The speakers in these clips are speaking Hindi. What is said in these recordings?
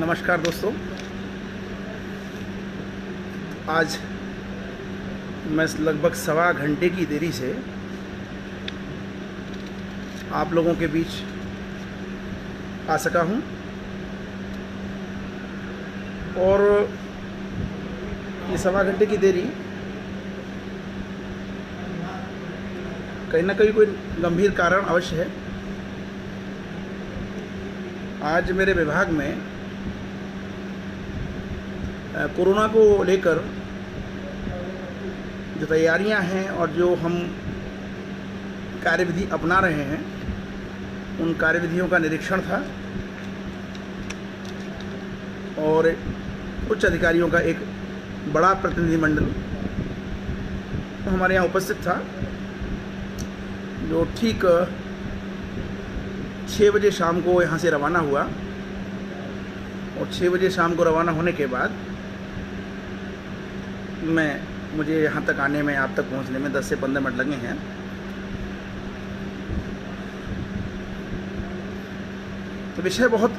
नमस्कार दोस्तों। आज मैं लगभग सवा घंटे की देरी से आप लोगों के बीच आ सका हूं और ये सवा घंटे की देरी कहीं ना कहीं कोई गंभीर कारण अवश्य है। आज मेरे विभाग में कोरोना को लेकर जो तैयारियां हैं और जो हम कार्यविधि अपना रहे हैं उन कार्यविधियों का निरीक्षण था और उच्च अधिकारियों का एक बड़ा प्रतिनिधिमंडल हमारे यहाँ उपस्थित था, जो ठीक 6 बजे शाम को यहाँ से रवाना हुआ और 6 बजे शाम को रवाना होने के बाद मुझे यहाँ तक आने में, आप तक पहुँचने में 10 से 15 मिनट लगे हैं। तो विषय बहुत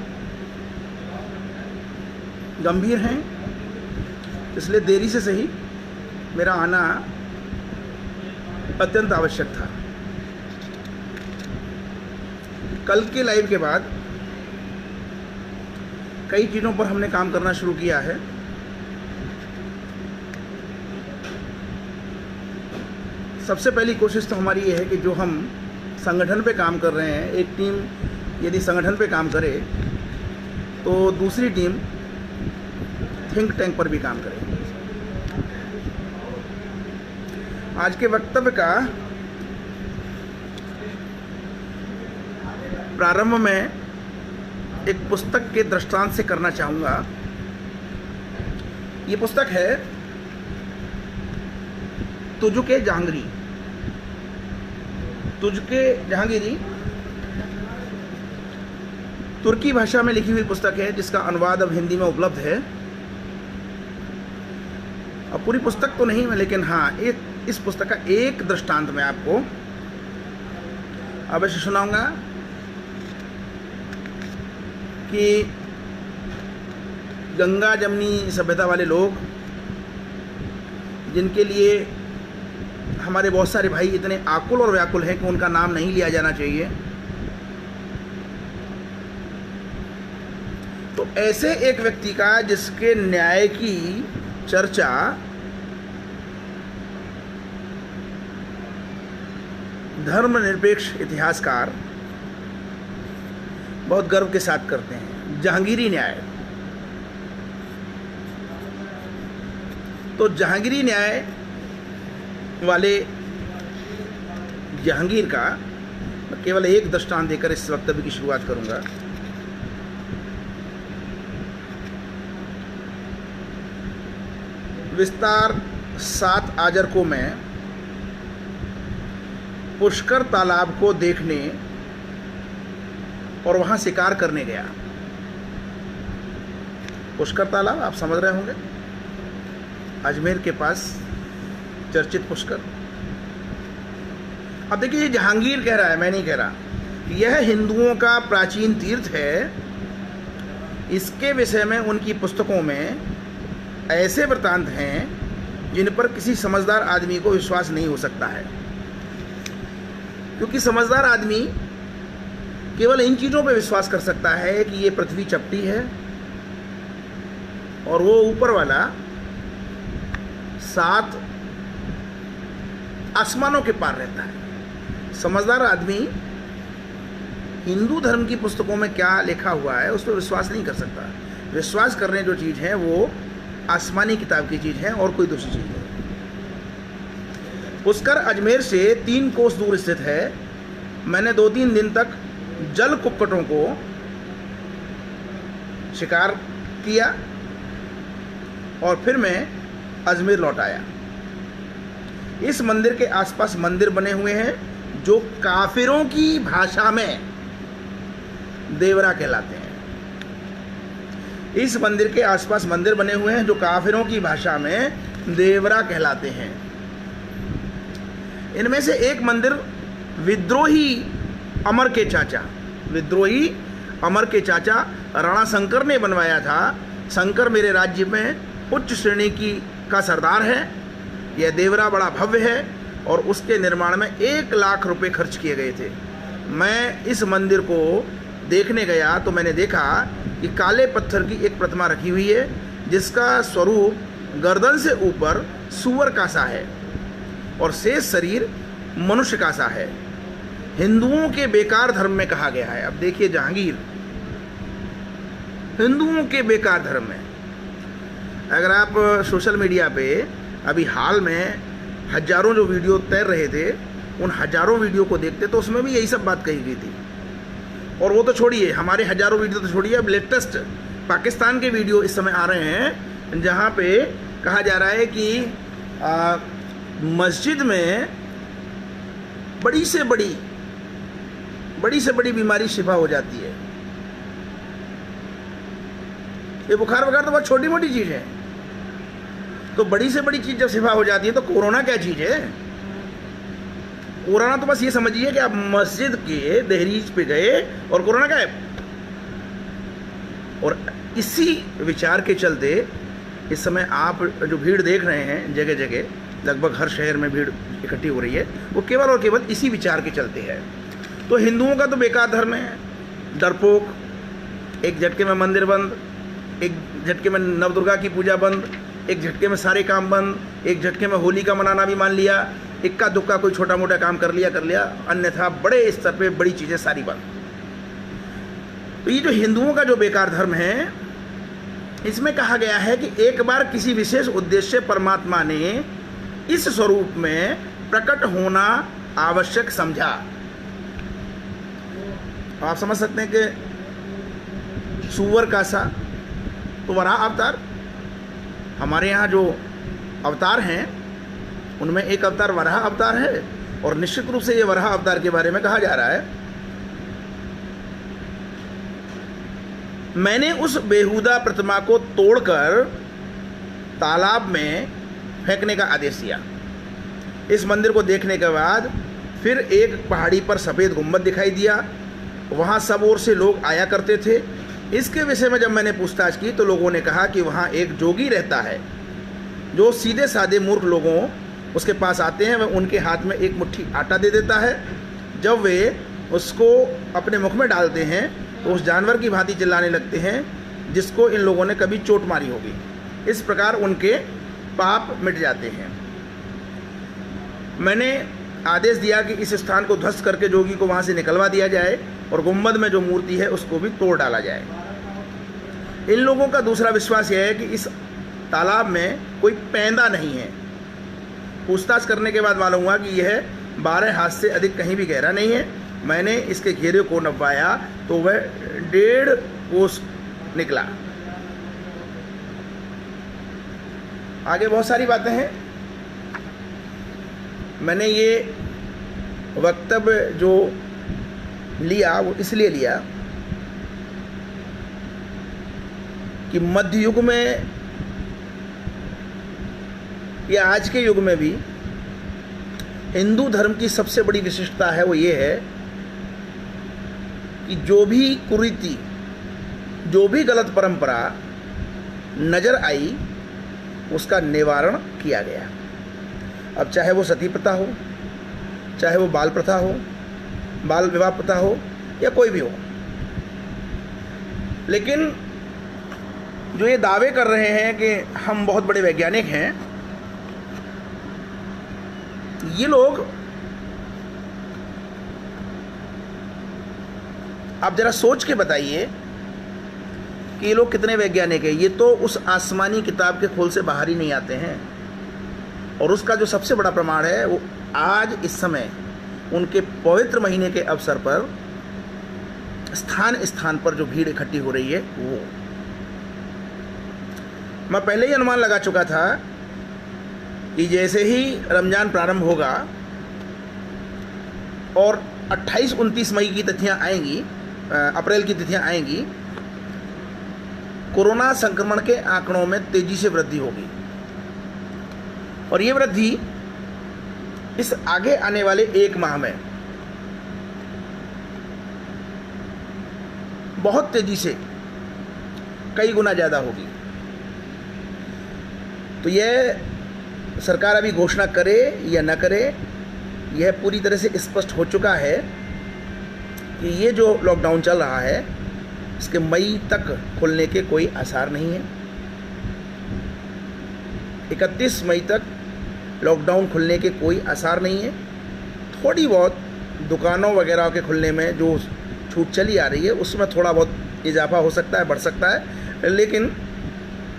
गंभीर हैं, इसलिए देरी से सही मेरा आना अत्यंत आवश्यक था। कल के लाइव के बाद कई चीज़ों पर हमने काम करना शुरू किया है। सबसे पहली कोशिश तो हमारी ये है कि जो हम संगठन पे काम कर रहे हैं, एक टीम यदि संगठन पे काम करे तो दूसरी टीम थिंक टैंक पर भी काम करे। आज के वक्तव्य का प्रारंभ में एक पुस्तक के दृष्टांत से करना चाहूँगा। ये पुस्तक है तुझके जहांगीरी। तुझके जहांगीरी तुर्की भाषा में लिखी हुई पुस्तक है, जिसका अनुवाद अब हिंदी में उपलब्ध है। अब पूरी पुस्तक तो नहीं है, लेकिन हाँ, इस पुस्तक का एक दृष्टांत मैं आपको अवश्य सुनाऊंगा कि गंगा जमनी सभ्यता वाले लोग, जिनके लिए हमारे बहुत सारे भाई इतने आकुल और व्याकुल हैं कि उनका नाम नहीं लिया जाना चाहिए, तो ऐसे एक व्यक्ति का जिसके न्याय की चर्चा धर्मनिरपेक्ष इतिहासकार बहुत गर्व के साथ करते हैं, जहांगीरी न्याय। तो जहांगीरी न्याय वाले जहांगीर का मैं केवल एक दृष्टांत देकर इस वक्तव्य की शुरुआत करूंगा। विस्तार 7 आजर को मैं पुष्कर तालाब को देखने और वहां शिकार करने गया। पुष्कर तालाब आप समझ रहे होंगे, अजमेर के पास चर्चित पुष्कर। अब देखिए, ये जहांगीर कह रहा है, मैं नहीं कह रहा। यह हिंदुओं का प्राचीन तीर्थ है। इसके विषय में उनकी पुस्तकों में ऐसे वृत्तांत हैं जिन पर किसी समझदार आदमी को विश्वास नहीं हो सकता है, क्योंकि समझदार आदमी केवल इन चीज़ों पर विश्वास कर सकता है कि ये पृथ्वी चपटी है और वो ऊपर वाला 7 आसमानों के पार रहता है। समझदार आदमी हिंदू धर्म की पुस्तकों में क्या लिखा हुआ है उस पर विश्वास नहीं कर सकता। विश्वास करने जो चीज़ है वो आसमानी किताब की चीज़ है और कोई दूसरी चीज़ नहीं। पुष्कर अजमेर से 3 कोस दूर स्थित है। मैंने 2-3 दिन तक जल कुक्कटों को शिकार किया और फिर मैं अजमेर लौट आया। इस मंदिर के आसपास मंदिर बने हुए हैं जो काफिरों की भाषा में देवरा कहलाते हैं। इस मंदिर के आसपास मंदिर बने हुए हैं जो काफिरों की भाषा में देवरा कहलाते हैं। इनमें से एक मंदिर विद्रोही अमर के चाचा, विद्रोही अमर के चाचा राणा शंकर ने बनवाया था। शंकर मेरे राज्य में उच्च श्रेणी का सरदार है। यह देवरा बड़ा भव्य है और उसके निर्माण में 1 लाख रुपए खर्च किए गए थे। मैं इस मंदिर को देखने गया तो मैंने देखा कि काले पत्थर की एक प्रतिमा रखी हुई है जिसका स्वरूप गर्दन से ऊपर सूअर का सा है और शेष शरीर मनुष्य का सा है। हिंदुओं के बेकार धर्म में कहा गया है। अब देखिए जहांगीर, हिंदुओं के बेकार धर्म में, अगर आप सोशल मीडिया पे अभी हाल में हजारों जो वीडियो तैर रहे थे, उन हजारों वीडियो को देखते तो उसमें भी यही सब बात कही गई थी। और वो तो छोड़िए, हमारे हजारों वीडियो तो छोड़िए, अब लेटेस्ट पाकिस्तान के वीडियो इस समय आ रहे हैं जहाँ पे कहा जा रहा है कि मस्जिद में बड़ी से बड़ी बीमारी शिफा हो जाती है। ये बुखार वगैरह तो बहुत छोटी मोटी चीज़ है, तो बड़ी से बड़ी चीज़ जब शिफा हो जाती है तो कोरोना क्या चीज़ है? कोरोना तो बस ये समझिए कि आप मस्जिद के दहलीज पे गए और कोरोना क्या है। और इसी विचार के चलते इस समय आप जो भीड़ देख रहे हैं जगह जगह, लगभग हर शहर में भीड़ इकट्ठी हो रही है, वो केवल और केवल इसी विचार के चलते है। तो हिंदुओं का तो बेकार धर्म है, डरपोक, एक झटके में मंदिर बंद, एक झटके में नवदुर्गा की पूजा बंद, एक झटके में सारे काम बंद, एक झटके में होली का मनाना भी मान लिया, इक्का दुक्का कोई छोटा मोटा काम कर लिया, अन्यथा बड़े स्तर पे बड़ी चीज़ें सारी बंद। तो ये जो हिंदुओं का जो बेकार धर्म है, इसमें कहा गया है कि एक बार किसी विशेष उद्देश्य परमात्मा ने इस स्वरूप में प्रकट होना आवश्यक समझा। आप समझ सकते हैं कि सूअर का सा तो वराह अवतार, हमारे यहाँ जो अवतार हैं उनमें एक अवतार वराह अवतार है, और निश्चित रूप से ये वराह अवतार के बारे में कहा जा रहा है। मैंने उस बेहुदा प्रतिमा को तोड़कर तालाब में फेंकने का आदेश दिया। इस मंदिर को देखने के बाद फिर एक पहाड़ी पर सफ़ेद गुंबद दिखाई दिया, वहाँ सब ओर से लोग आया करते थे। इसके विषय में जब मैंने पूछताछ की तो लोगों ने कहा कि वहाँ एक जोगी रहता है जो सीधे साधे मूर्ख लोगों उसके पास आते हैं, वह उनके हाथ में एक मुट्ठी आटा दे देता है। जब वे उसको अपने मुख में डालते हैं तो उस जानवर की भांति चिल्लाने लगते हैं जिसको इन लोगों ने कभी चोट मारी होगी। इस प्रकार उनके पाप मिट जाते हैं। मैंने आदेश दिया कि इस स्थान को ध्वस्त करके जोगी को वहाँ से निकलवा दिया जाए और गुंबद में जो मूर्ति है उसको भी तोड़ डाला जाए। इन लोगों का दूसरा विश्वास यह है कि इस तालाब में कोई पैंदा नहीं है। पूछताछ करने के बाद मालूम हुआ कि यह 12 हाथ से अधिक कहीं भी गहरा नहीं है। मैंने इसके घेरे को नपवाया तो वह 1.5 कोस निकला। आगे बहुत सारी बातें हैं। मैंने ये वक्तव्य जो लिया वो इसलिए लिया कि मध्य युग में या आज के युग में भी हिंदू धर्म की सबसे बड़ी विशिष्टता है वो ये है कि जो भी कुरीति, जो भी गलत परंपरा नज़र आई उसका निवारण किया गया। अब चाहे वो सती प्रथा हो, चाहे वो बाल प्रथा हो, बाल विवाह प्रथा हो, या कोई भी हो। लेकिन जो ये दावे कर रहे हैं कि हम बहुत बड़े वैज्ञानिक हैं, ये लोग, आप जरा सोच के बताइए कि ये लोग कितने वैज्ञानिक हैं। ये तो उस आसमानी किताब के खोल से बाहर ही नहीं आते हैं। और उसका जो सबसे बड़ा प्रमाण है वो आज इस समय उनके पवित्र महीने के अवसर पर स्थान स्थान पर जो भीड़ इकट्ठी हो रही है वो। मैं पहले ही अनुमान लगा चुका था कि जैसे ही रमज़ान प्रारंभ होगा और 28-29 मई की तिथियां आएंगी, अप्रैल की तिथियां आएंगी, कोरोना संक्रमण के आंकड़ों में तेजी से वृद्धि होगी। और ये वृद्धि इस आगे आने वाले 1 माह में बहुत तेज़ी से कई गुना ज़्यादा होगी। तो यह सरकार अभी घोषणा करे या न करे, यह पूरी तरह से स्पष्ट हो चुका है कि ये जो लॉकडाउन चल रहा है इसके मई तक खुलने के कोई आसार नहीं है। 31 मई तक लॉकडाउन खुलने के कोई आसार नहीं है। थोड़ी बहुत दुकानों वगैरह के खुलने में जो छूट चली आ रही है उसमें थोड़ा बहुत इजाफा हो सकता है, बढ़ सकता है, लेकिन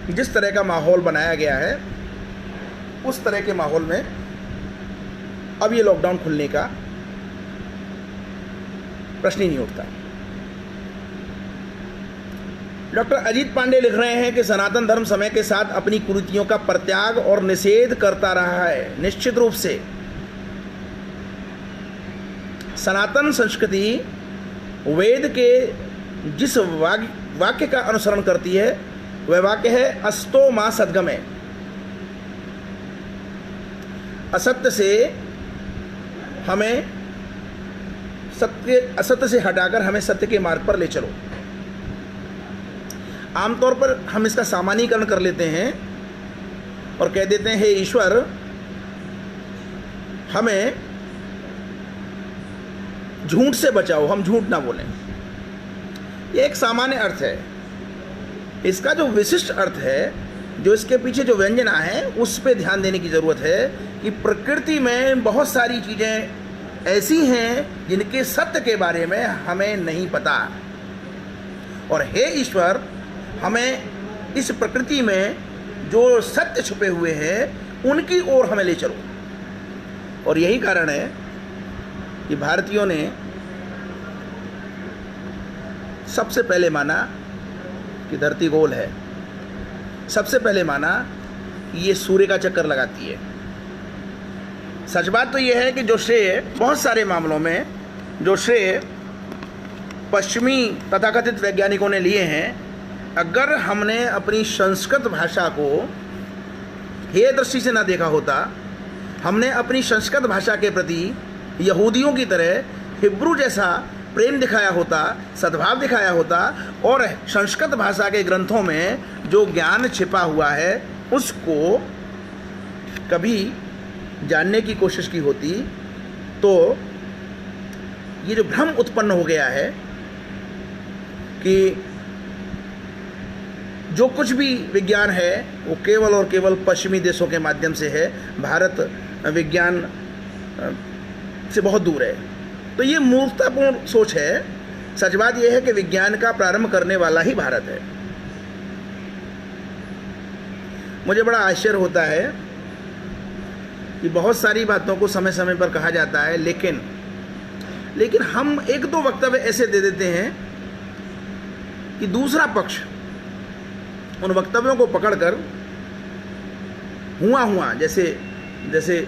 जिस तरह का माहौल बनाया गया है उस तरह के माहौल में अब ये लॉकडाउन खुलने का प्रश्न ही नहीं उठता। डॉक्टर अजीत पांडे लिख रहे हैं कि सनातन धर्म समय के साथ अपनी कुरीतियों का परित्याग और निषेध करता रहा है। निश्चित रूप से सनातन संस्कृति वेद के जिस वाक्य का अनुसरण करती है वह वाक्य है अस्तो मा सद्गमे। असत्य से हमें असत्य से हटाकर हमें सत्य के मार्ग पर ले चलो। आमतौर पर हम इसका सामान्यीकरण कर लेते हैं और कह देते हैं हे ईश्वर हमें झूठ से बचाओ, हम झूठ ना बोलें। ये एक सामान्य अर्थ है। इसका जो विशिष्ट अर्थ है, जो इसके पीछे जो व्यंजना है उस पर ध्यान देने की ज़रूरत है कि प्रकृति में बहुत सारी चीज़ें ऐसी हैं जिनके सत्य के बारे में हमें नहीं पता, और हे ईश्वर हमें इस प्रकृति में जो सत्य छुपे हुए हैं उनकी ओर हमें ले चलो। और यही कारण है कि भारतीयों ने सबसे पहले माना कि धरती गोल है, सबसे पहले माना कि ये सूर्य का चक्कर लगाती है। सच बात तो ये है कि जो श्रेय बहुत सारे मामलों में जो श्रेय पश्चिमी तथाकथित वैज्ञानिकों ने लिए हैं, अगर हमने अपनी संस्कृत भाषा को हेय दृष्टि से ना देखा होता, हमने अपनी संस्कृत भाषा के प्रति यहूदियों की तरह हिब्रू जैसा प्रेम दिखाया होता, सद्भाव दिखाया होता, और संस्कृत भाषा के ग्रंथों में जो ज्ञान छिपा हुआ है उसको कभी जानने की कोशिश की होती, तो ये जो भ्रम उत्पन्न हो गया है कि जो कुछ भी विज्ञान है वो केवल और केवल पश्चिमी देशों के माध्यम से है, भारत विज्ञान से बहुत दूर है, तो ये मूर्खतापूर्ण सोच है। सच बात यह है कि विज्ञान का प्रारंभ करने वाला ही भारत है। मुझे बड़ा आश्चर्य होता है कि बहुत सारी बातों को समय समय पर कहा जाता है, लेकिन हम एक दो वक्तव्य ऐसे दे देते हैं कि दूसरा पक्ष उन वक्तव्यों को पकड़कर हुआ जैसे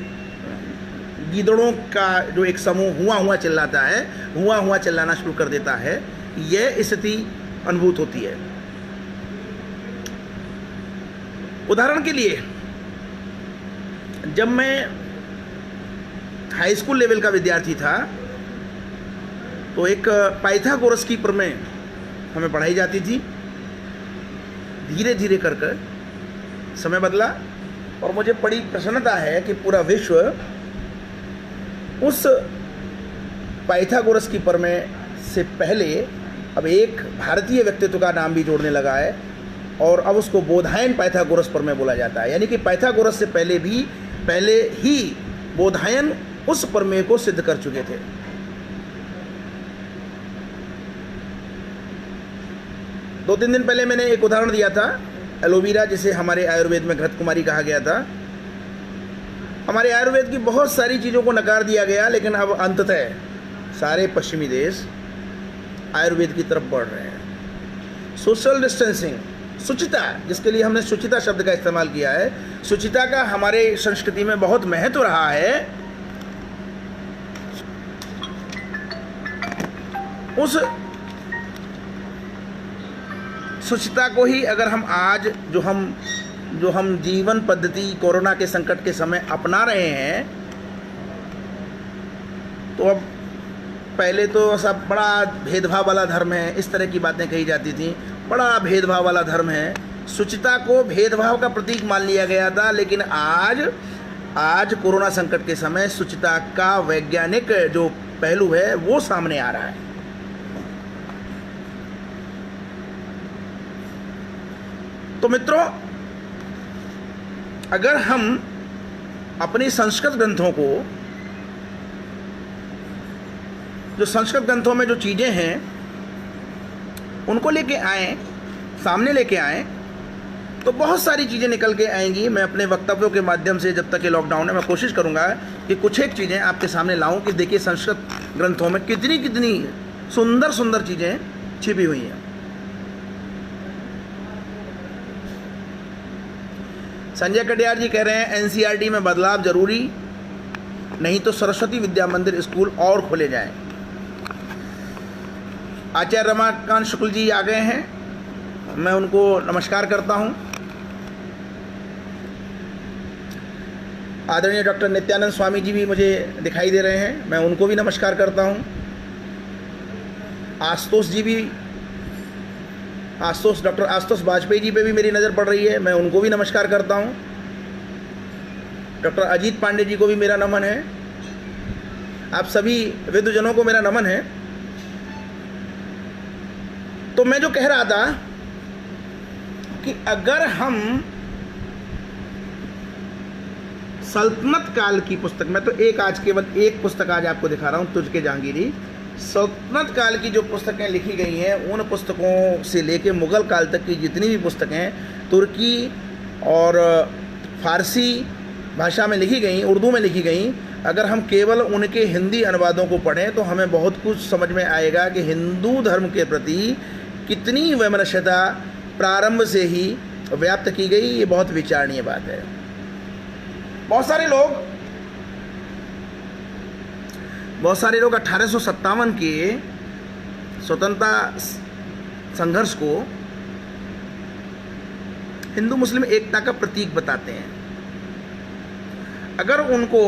गीदड़ों का जो एक समूह हुआ चिल्लाता है, हुआ चिल्लाना शुरू कर देता है। यह स्थिति अनुभूत होती है। उदाहरण के लिए, जब मैं हाई स्कूल लेवल का विद्यार्थी था तो एक पाइथागोरस की प्रमेय हमें पढ़ाई जाती थी। धीरे धीरे कर समय बदला और मुझे बड़ी प्रसन्नता है कि पूरा विश्व उस पाइथागोरस की प्रमेय से पहले अब एक भारतीय व्यक्तित्व का नाम भी जोड़ने लगा है, और अब उसको बोधायन पाइथागोरस प्रमेय बोला जाता है। यानी कि पाइथागोरस से पहले ही बोधायन उस प्रमेय को सिद्ध कर चुके थे। दो तीन दिन पहले मैंने एक उदाहरण दिया था, एलोवेरा, जिसे हमारे आयुर्वेद में घृत कुमारी कहा गया था। हमारे आयुर्वेद की बहुत सारी चीज़ों को नकार दिया गया, लेकिन अब अंततः सारे पश्चिमी देश आयुर्वेद की तरफ बढ़ रहे हैं। सोशल डिस्टेंसिंग, शुचिता, जिसके लिए हमने शुचिता शब्द का इस्तेमाल किया है, शुचिता का हमारे संस्कृति में बहुत महत्व रहा है। उस शुचिता को ही अगर हम आज जो हम जीवन पद्धति कोरोना के संकट के समय अपना रहे हैं, तो अब पहले तो सब बड़ा भेदभाव वाला धर्म है, इस तरह की बातें कही जाती थी, बड़ा भेदभाव वाला धर्म है, शुचिता को भेदभाव का प्रतीक मान लिया गया था। लेकिन आज कोरोना संकट के समय शुचिता का वैज्ञानिक जो पहलू है वो सामने आ रहा है। तो मित्रों, अगर हम अपनी संस्कृत ग्रंथों को, जो संस्कृत ग्रंथों में जो चीज़ें हैं उनको लेके आएँ, सामने लेके आएँ, तो बहुत सारी चीज़ें निकल के आएंगी। मैं अपने वक्तव्यों के माध्यम से, जब तक ये लॉकडाउन है, मैं कोशिश करूंगा कि कुछ एक चीज़ें आपके सामने लाऊं कि देखिए संस्कृत ग्रंथों में कितनी कितनी सुंदर सुंदर चीज़ें छिपी हुई हैं। संजय कटियार जी कह रहे हैं एनसीईआरटी में बदलाव जरूरी, नहीं तो सरस्वती विद्या मंदिर स्कूल और खोले जाएं। आचार्य रमाकांत शुक्ल जी आ गए हैं, मैं उनको नमस्कार करता हूं। आदरणीय डॉक्टर नित्यानंद स्वामी जी भी मुझे दिखाई दे रहे हैं, मैं उनको भी नमस्कार करता हूं। डॉक्टर आशुतोष वाजपेयी जी पे भी मेरी नज़र पड़ रही है, मैं उनको भी नमस्कार करता हूं। डॉक्टर अजीत पांडे जी को भी मेरा नमन है। आप सभी विद्वजनों को मेरा नमन है। तो मैं जो कह रहा था कि अगर हम सल्तनत काल की पुस्तक, मैं तो आज केवल एक पुस्तक आज आपको दिखा रहा हूँ, तुझके जहांगीरी, सल्तनत काल की जो पुस्तकें लिखी गई हैं उन पुस्तकों से लेके मुग़ल काल तक की जितनी भी पुस्तकें तुर्की और फारसी भाषा में लिखी गई, उर्दू में लिखी गई, अगर हम केवल उनके हिंदी अनुवादों को पढ़ें तो हमें बहुत कुछ समझ में आएगा कि हिंदू धर्म के प्रति कितनी वैमनस्यता प्रारंभ से ही व्याप्त की गई। ये बहुत विचारणीय बात है। बहुत सारे लोग 1857 के स्वतंत्रता संघर्ष को हिंदू मुस्लिम एकता का प्रतीक बताते हैं। अगर उनको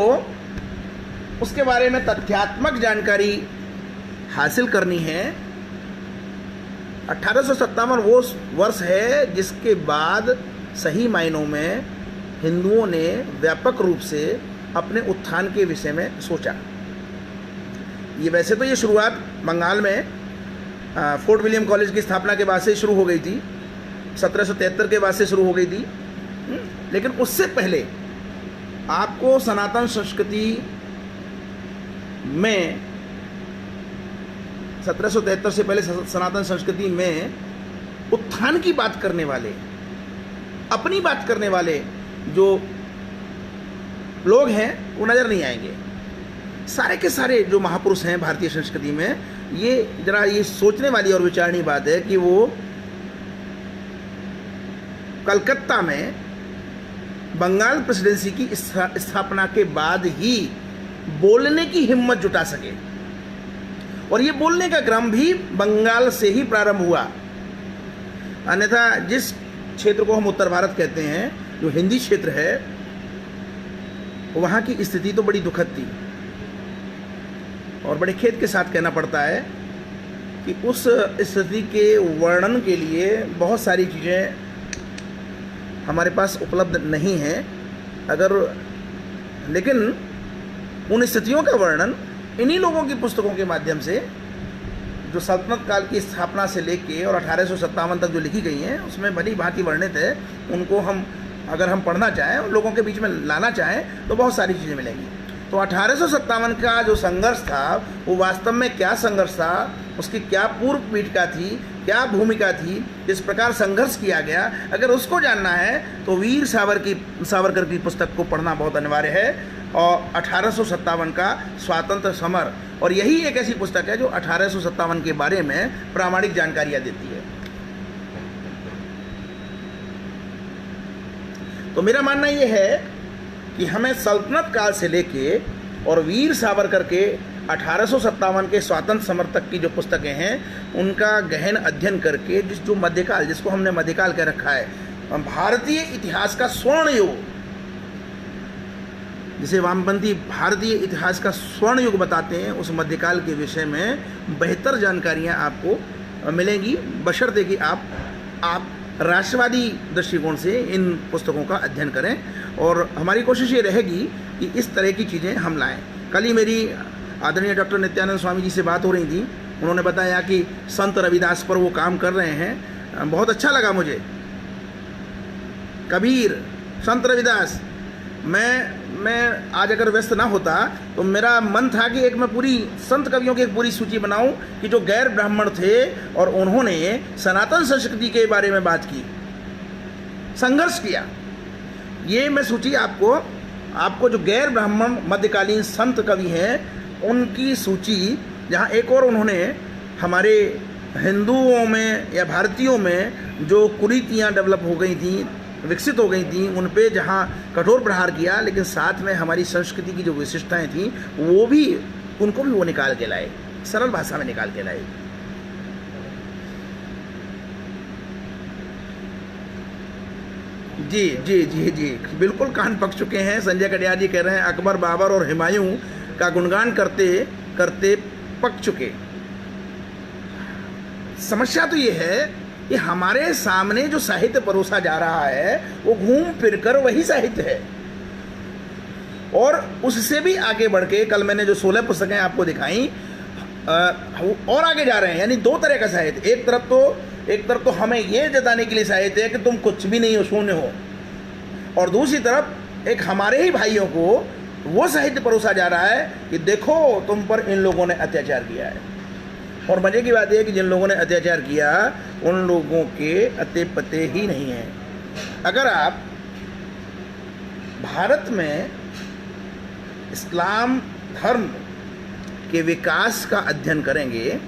उसके बारे में तथ्यात्मक जानकारी हासिल करनी है, 1857 वो वर्ष है जिसके बाद सही मायनों में हिंदुओं ने व्यापक रूप से अपने उत्थान के विषय में सोचा। ये वैसे तो ये शुरुआत बंगाल में फोर्ट विलियम कॉलेज की स्थापना के बाद से शुरू हो गई थी, 1773 के बाद से शुरू हो गई थी। लेकिन उससे पहले आपको सनातन संस्कृति में 1773 से पहले सनातन संस्कृति में उत्थान की बात करने वाले, अपनी बात करने वाले जो लोग हैं वो नज़र नहीं आएंगे। सारे के सारे जो महापुरुष हैं भारतीय संस्कृति में, ये जरा ये सोचने वाली और विचारणीय बात है कि वो कलकत्ता में बंगाल प्रेसिडेंसी की स्थापना के बाद ही बोलने की हिम्मत जुटा सके। और ये बोलने का क्रम भी बंगाल से ही प्रारंभ हुआ। अन्यथा जिस क्षेत्र को हम उत्तर भारत कहते हैं, जो हिंदी क्षेत्र है, वहाँ की स्थिति तो बड़ी दुखद थी। और बड़े खेद के साथ कहना पड़ता है कि उस स्थिति के वर्णन के लिए बहुत सारी चीज़ें हमारे पास उपलब्ध नहीं हैं। लेकिन उन स्थितियों का वर्णन इन्हीं लोगों की पुस्तकों के माध्यम से, जो सल्तनत काल की स्थापना से लेके और 1857 तक जो लिखी गई हैं, उसमें भली भांति वर्णित है। उनको अगर हम पढ़ना चाहें, उन लोगों के बीच में लाना चाहें, तो बहुत सारी चीज़ें मिलेंगी। तो 1857 का जो संघर्ष था, वो वास्तव में क्या संघर्ष था, उसकी क्या पूर्व पीठिका थी, क्या भूमिका थी, किस प्रकार संघर्ष किया गया, अगर उसको जानना है तो वीर सावरकर की पुस्तक को पढ़ना बहुत अनिवार्य है। और 1857 का स्वातंत्र समर, और यही एक ऐसी पुस्तक है जो 1857 के बारे में प्रामाणिक जानकारियाँ देती है। तो मेरा मानना ये है कि हमें सल्तनत काल से लेके और वीर सावरकर के 1857 के स्वातंत्र समर तक की जो पुस्तकें हैं, उनका गहन अध्ययन करके जो मध्यकाल, जिसको हमने मध्यकाल कह रखा है, भारतीय इतिहास का स्वर्ण युग, जिसे वामपंथी भारतीय इतिहास का स्वर्ण युग बताते हैं, उस मध्यकाल के विषय में बेहतर जानकारियाँ आपको मिलेंगी, बशर्ते कि आप राष्ट्रवादी दृष्टिकोण से इन पुस्तकों का अध्ययन करें। और हमारी कोशिश ये रहेगी कि इस तरह की चीज़ें हम लाएं। कल ही मेरी आदरणीय डॉक्टर नित्यानंद स्वामी जी से बात हो रही थी, उन्होंने बताया कि संत रविदास पर वो काम कर रहे हैं। बहुत अच्छा लगा मुझे। कबीर, संत रविदास, मैं आज अगर व्यस्त ना होता तो मेरा मन था कि एक मैं पूरी संत कवियों की एक पूरी सूची बनाऊं कि जो गैर ब्राह्मण थे और उन्होंने सनातन संस्कृति के बारे में बात की, संघर्ष किया। ये मैं सूची आपको जो गैर ब्राह्मण मध्यकालीन संत कवि हैं उनकी सूची, जहाँ एक और उन्होंने हमारे हिंदुओं में या भारतीयों में जो कुरीतियाँ डेवलप हो गई थी, विकसित हो गई थी, उन पे जहाँ कठोर प्रहार किया, लेकिन साथ में हमारी संस्कृति की जो विशिष्टताएं थी वो भी, उनको भी वो निकाल के लाए, सरल भाषा में निकाल के लाए। जी जी जी जी बिल्कुल कान पक चुके हैं। संजय कटियार जी कह रहे हैं अकबर, बाबर और हुमायूं का गुणगान करते करते पक चुके। समस्या तो ये है कि हमारे सामने जो साहित्य परोसा जा रहा है वो घूम फिर कर वही साहित्य है, और उससे भी आगे बढ़ के कल मैंने जो 16 पुस्तकें आपको दिखाई और आगे जा रहे हैं। यानी दो तरह का साहित्य, एक तरफ तो हमें ये जताने के लिए साहित्य है कि तुम कुछ भी नहीं हो, शून्य हो, और दूसरी तरफ एक हमारे ही भाइयों को वो साहित्य परोसा जा रहा है कि देखो तुम पर इन लोगों ने अत्याचार किया है। और मज़े की बात यह है कि जिन लोगों ने अत्याचार किया उन लोगों के अते पते ही नहीं हैं। अगर आप भारत में इस्लाम धर्म के विकास का अध्ययन करेंगे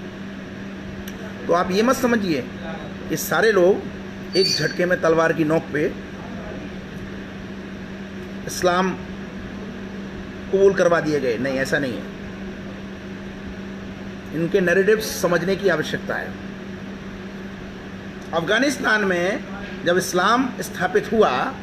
तो आप ये मत समझिए कि सारे लोग एक झटके में तलवार की नोक पे इस्लाम कबूल करवा दिए गए। नहीं, ऐसा नहीं है। इनके नैरेटिव्स समझने की आवश्यकता है। अफगानिस्तान में जब इस्लाम स्थापित हुआ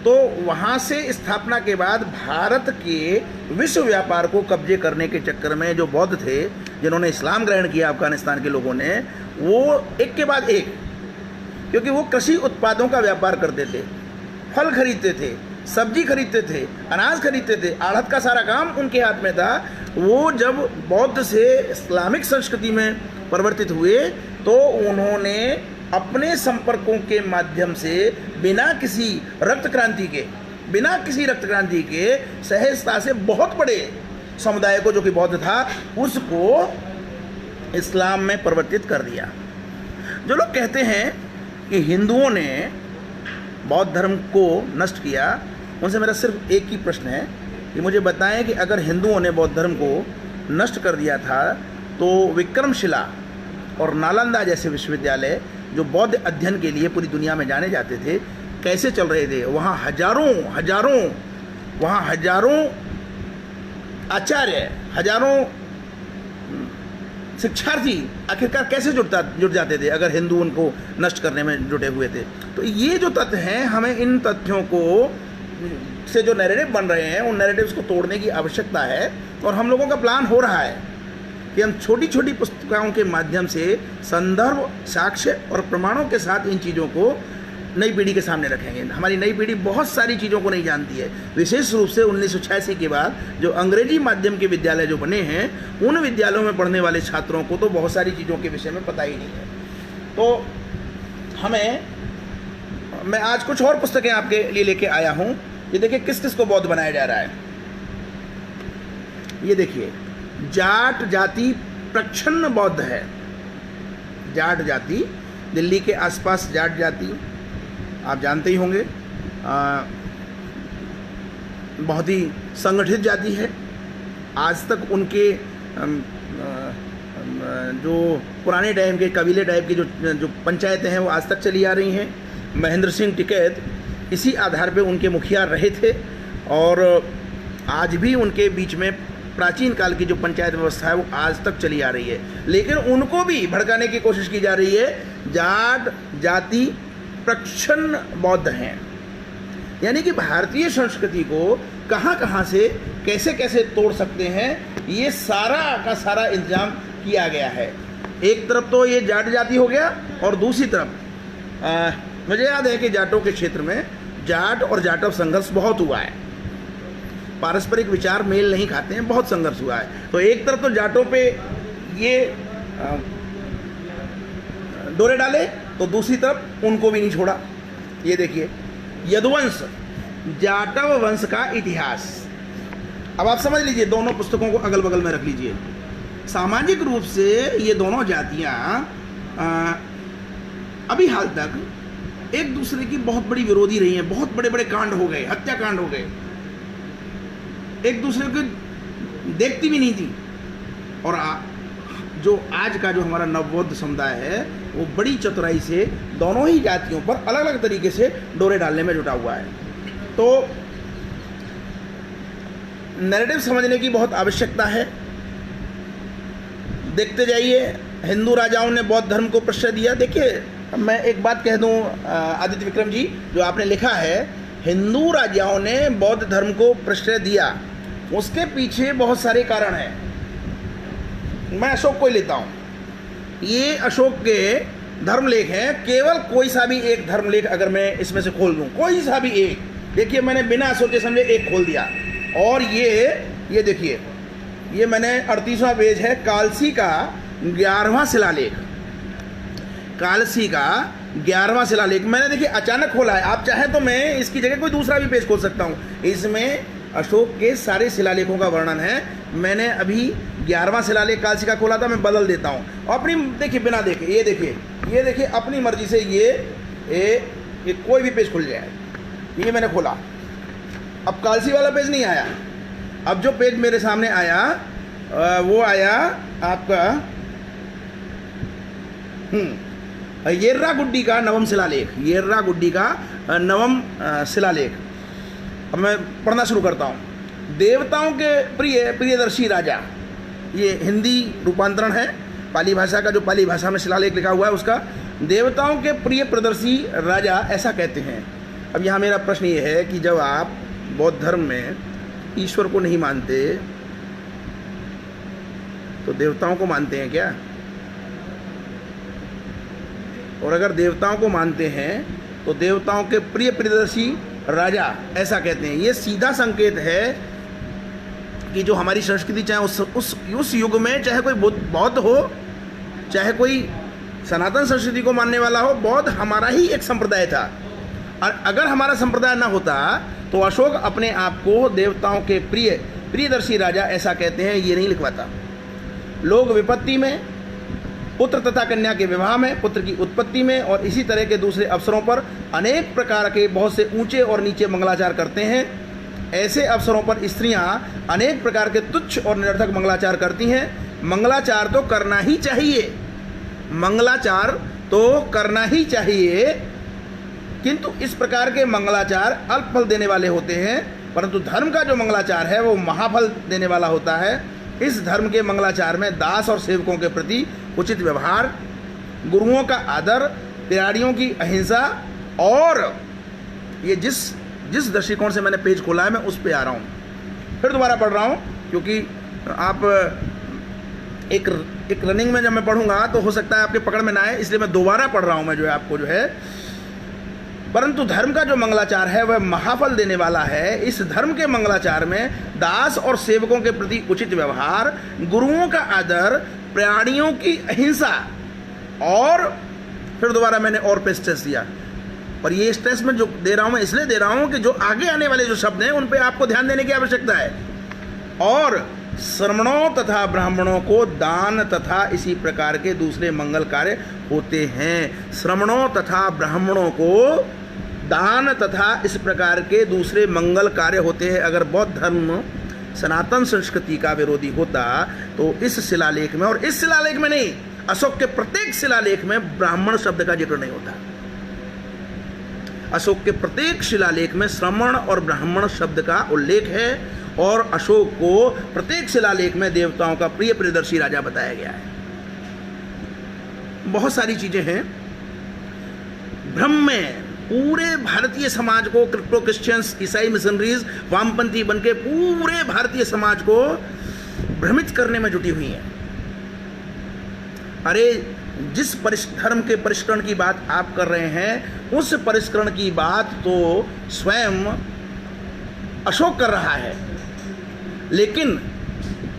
तो वहाँ से स्थापना के बाद भारत के विश्व व्यापार को कब्जे करने के चक्कर में जो बौद्ध थे, जिन्होंने इस्लाम ग्रहण किया अफगानिस्तान के लोगों ने, वो एक के बाद एक, क्योंकि वो कृषि उत्पादों का व्यापार करते थे, फल खरीदते थे, सब्जी खरीदते थे, अनाज खरीदते थे, आढ़त का सारा काम उनके हाथ में था। वो जब बौद्ध से इस्लामिक संस्कृति में परिवर्तित हुए तो उन्होंने अपने संपर्कों के माध्यम से बिना किसी रक्त क्रांति के सहजता से बहुत बड़े समुदाय को, जो कि बौद्ध था, उसको इस्लाम में परिवर्तित कर दिया। जो लोग कहते हैं कि हिंदुओं ने बौद्ध धर्म को नष्ट किया, उनसे मेरा सिर्फ एक ही प्रश्न है कि मुझे बताएं कि अगर हिंदुओं ने बौद्ध धर्म को नष्ट कर दिया था तो विक्रमशिला और नालंदा जैसे विश्वविद्यालय जो बौद्ध अध्ययन के लिए पूरी दुनिया में जाने जाते थे, कैसे चल रहे थे? वहाँ हजारों आचार्य, हजारों शिक्षार्थी आखिरकार कैसे जुट जाते थे अगर हिंदू उनको नष्ट करने में जुटे हुए थे। तो ये जो तथ्य हैं, हमें इन तथ्यों को से जो नैरेटिव बन रहे हैं उन नैरेटिव्स को तोड़ने की आवश्यकता है। और हम लोगों का प्लान हो रहा है कि हम छोटी छोटी पुस्तिकाओं के माध्यम से संदर्भ, साक्ष्य और प्रमाणों के साथ इन चीज़ों को नई पीढ़ी के सामने रखेंगे। हमारी नई पीढ़ी बहुत सारी चीज़ों को नहीं जानती है, विशेष रूप से 1986 के बाद जो अंग्रेजी माध्यम के विद्यालय जो बने हैं, उन विद्यालयों में पढ़ने वाले छात्रों को तो बहुत सारी चीज़ों के विषय में पता ही नहीं है। तो मैं आज कुछ और पुस्तकें आपके लिए लेके आया हूँ। ये देखिए किस किस को बौद्ध बनाया जा रहा है। ये देखिए, जाट जाति प्रच्छन्न बौद्ध है। जाट जाति, दिल्ली के आसपास जाट जाति आप जानते ही होंगे, बहुत ही संगठित जाति है। आज तक उनके जो पुराने टाइम के कबीले टाइप की जो पंचायतें हैं वो आज तक चली आ रही हैं। महेंद्र सिंह टिकैत इसी आधार पे उनके मुखिया रहे थे और आज भी उनके बीच में प्राचीन काल की जो पंचायत व्यवस्था है वो आज तक चली आ रही है। लेकिन उनको भी भड़काने की कोशिश की जा रही है। जाट जाति प्रच्छन्न बौद्ध हैं, यानी कि भारतीय संस्कृति को कहाँ कहाँ से कैसे कैसे तोड़ सकते हैं, ये सारा का सारा इंतजाम किया गया है। एक तरफ तो ये जाट जाति हो गया, और दूसरी तरफ मुझे याद है कि जाटों के क्षेत्र में जाट और जाटव संघर्ष बहुत हुआ है, पारस्परिक विचार मेल नहीं खाते हैं, बहुत संघर्ष हुआ है। तो एक तरफ तो जाटों पे ये डोरे डाले, तो दूसरी तरफ उनको भी नहीं छोड़ा। ये देखिए, यदुवंश जाटव वंश का इतिहास। अब आप समझ लीजिए, दोनों पुस्तकों को अगल बगल में रख लीजिए। सामाजिक रूप से ये दोनों जातियां अभी हाल तक एक दूसरे की बहुत बड़ी विरोधी रही हैं। बहुत बड़े बड़े कांड हो गए, हत्याकांड हो गए, एक दूसरे को देखती भी नहीं थी। और जो आज का जो हमारा नवबौद्ध समुदाय है, वो बड़ी चतुराई से दोनों ही जातियों पर अलग अलग तरीके से डोरे डालने में जुटा हुआ है। तो नैरेटिव समझने की बहुत आवश्यकता है। देखते जाइए, हिंदू राजाओं ने बौद्ध धर्म को प्रश्रय दिया। देखिए, मैं एक बात कह दूं, आदित्य विक्रम जी, जो आपने लिखा है हिंदू राजाओं ने बौद्ध धर्म को प्रश्रय दिया, उसके पीछे बहुत सारे कारण हैं। मैं अशोक को ही लेता हूँ, ये अशोक के धर्मलेख हैं। केवल कोई सा भी एक धर्मलेख अगर मैं इसमें से खोल दूँ, कोई सा भी एक, देखिए मैंने बिना सोचे समझे एक खोल दिया, और ये देखिए, ये मैंने 38वां पेज है, कालसी का 11वां शिलालेख, कालसी का 11वां शिलालेख मैंने देखिए अचानक खोला है। आप चाहें तो मैं इसकी जगह कोई दूसरा भी पेज खोल सकता हूँ। इसमें अशोक के सारे शिलालेखों का वर्णन है। मैंने अभी 11वां शिलालेख कालसी का खोला था, मैं बदल देता हूँ अपनी, देखिए बिना देखे, ये देखिए अपनी मर्जी से ये कोई भी पेज खुल जाए। ये मैंने खोला, अब कालसी वाला पेज नहीं आया। अब जो पेज मेरे सामने आया वो आया आपका येर्रागुड्डी का नवम शिलालेख, येर्रागुड्डी का नवम शिलालेख। अब मैं पढ़ना शुरू करता हूँ। देवताओं के प्रियदर्शी राजा, ये हिंदी रूपांतरण है पाली भाषा का, जो पाली भाषा में शिलालेख लिखा हुआ है उसका। देवताओं के प्रिय प्रदर्शी राजा ऐसा कहते हैं। अब यहाँ मेरा प्रश्न ये है कि जब आप बौद्ध धर्म में ईश्वर को नहीं मानते, तो देवताओं को मानते हैं क्या? और अगर देवताओं को मानते हैं तो देवताओं के प्रिय प्रियदर्शी राजा ऐसा कहते हैं। ये सीधा संकेत है कि जो हमारी संस्कृति, चाहे उस युग में चाहे कोई बौद्ध हो, चाहे कोई सनातन संस्कृति को मानने वाला हो, बौद्ध हमारा ही एक संप्रदाय था। और अगर हमारा संप्रदाय ना होता तो अशोक अपने आप को देवताओं के प्रियदर्शी राजा ऐसा कहते हैं, ये नहीं लिखवाता। लोग विपत्ति में, पुत्र तथा कन्या के विवाह में, पुत्र की उत्पत्ति में और इसी तरह के दूसरे अवसरों पर अनेक प्रकार के बहुत से ऊंचे और नीचे मंगलाचार करते हैं। ऐसे अवसरों पर स्त्रियां अनेक प्रकार के तुच्छ और निरर्थक मंगलाचार करती हैं। मंगलाचार तो करना ही चाहिए, मंगलाचार तो करना ही चाहिए, किंतु इस प्रकार के मंगलाचार अल्प फल देने वाले होते हैं, परंतु धर्म का जो मंगलाचार है वो महाफल देने वाला होता है। इस धर्म के मंगलाचार में दास और सेवकों के प्रति उचित व्यवहार, गुरुओं का आदर, तिराड़ियों की अहिंसा, और ये जिस दृष्टिकोण से मैंने पेज खोला है मैं उस पे आ रहा हूँ। फिर दोबारा पढ़ रहा हूँ, क्योंकि आप एक रनिंग में जब मैं पढ़ूंगा तो हो सकता है आपके पकड़ में ना आए, इसलिए मैं दोबारा पढ़ रहा हूँ। मैं जो है आपको जो है, परंतु धर्म का जो मंगलाचार है वह महाफल देने वाला है। इस धर्म के मंगलाचार में दास और सेवकों के प्रति उचित व्यवहार, गुरुओं का आदर, प्राणियों की अहिंसा, और फिर दोबारा मैंने और पे स्ट्रेस दिया। और ये स्ट्रेस में जो दे रहा हूँ मैं इसलिए दे रहा हूँ कि जो आगे आने वाले जो शब्द हैं उन पे आपको ध्यान देने की आवश्यकता है। और श्रमणों तथा ब्राह्मणों को दान तथा इसी प्रकार के दूसरे मंगल कार्य होते हैं। श्रमणों तथा ब्राह्मणों को दान तथा इस प्रकार के दूसरे मंगल कार्य होते हैं। अगर बौद्ध धर्म सनातन संस्कृति का विरोधी होता तो इस शिलालेख में, और इस शिलालेख में नहीं, अशोक के प्रत्येक शिलालेख में ब्राह्मण शब्द का जिक्र नहीं होता। अशोक के प्रत्येक शिलालेख में श्रमण और ब्राह्मण शब्द का उल्लेख है, और अशोक को प्रत्येक शिलालेख में देवताओं का प्रिय प्रियदर्शी राजा बताया गया है। बहुत सारी चीजें हैं। ब्रह्म में पूरे भारतीय समाज को, क्रिप्टो क्रिश्चियंस, ईसाई मिशनरीज, वामपंथी बनके पूरे भारतीय समाज को भ्रमित करने में जुटी हुई हैं। अरे जिस धर्म के परिष्करण की बात आप कर रहे हैं, उस परिष्करण की बात तो स्वयं अशोक कर रहा है, लेकिन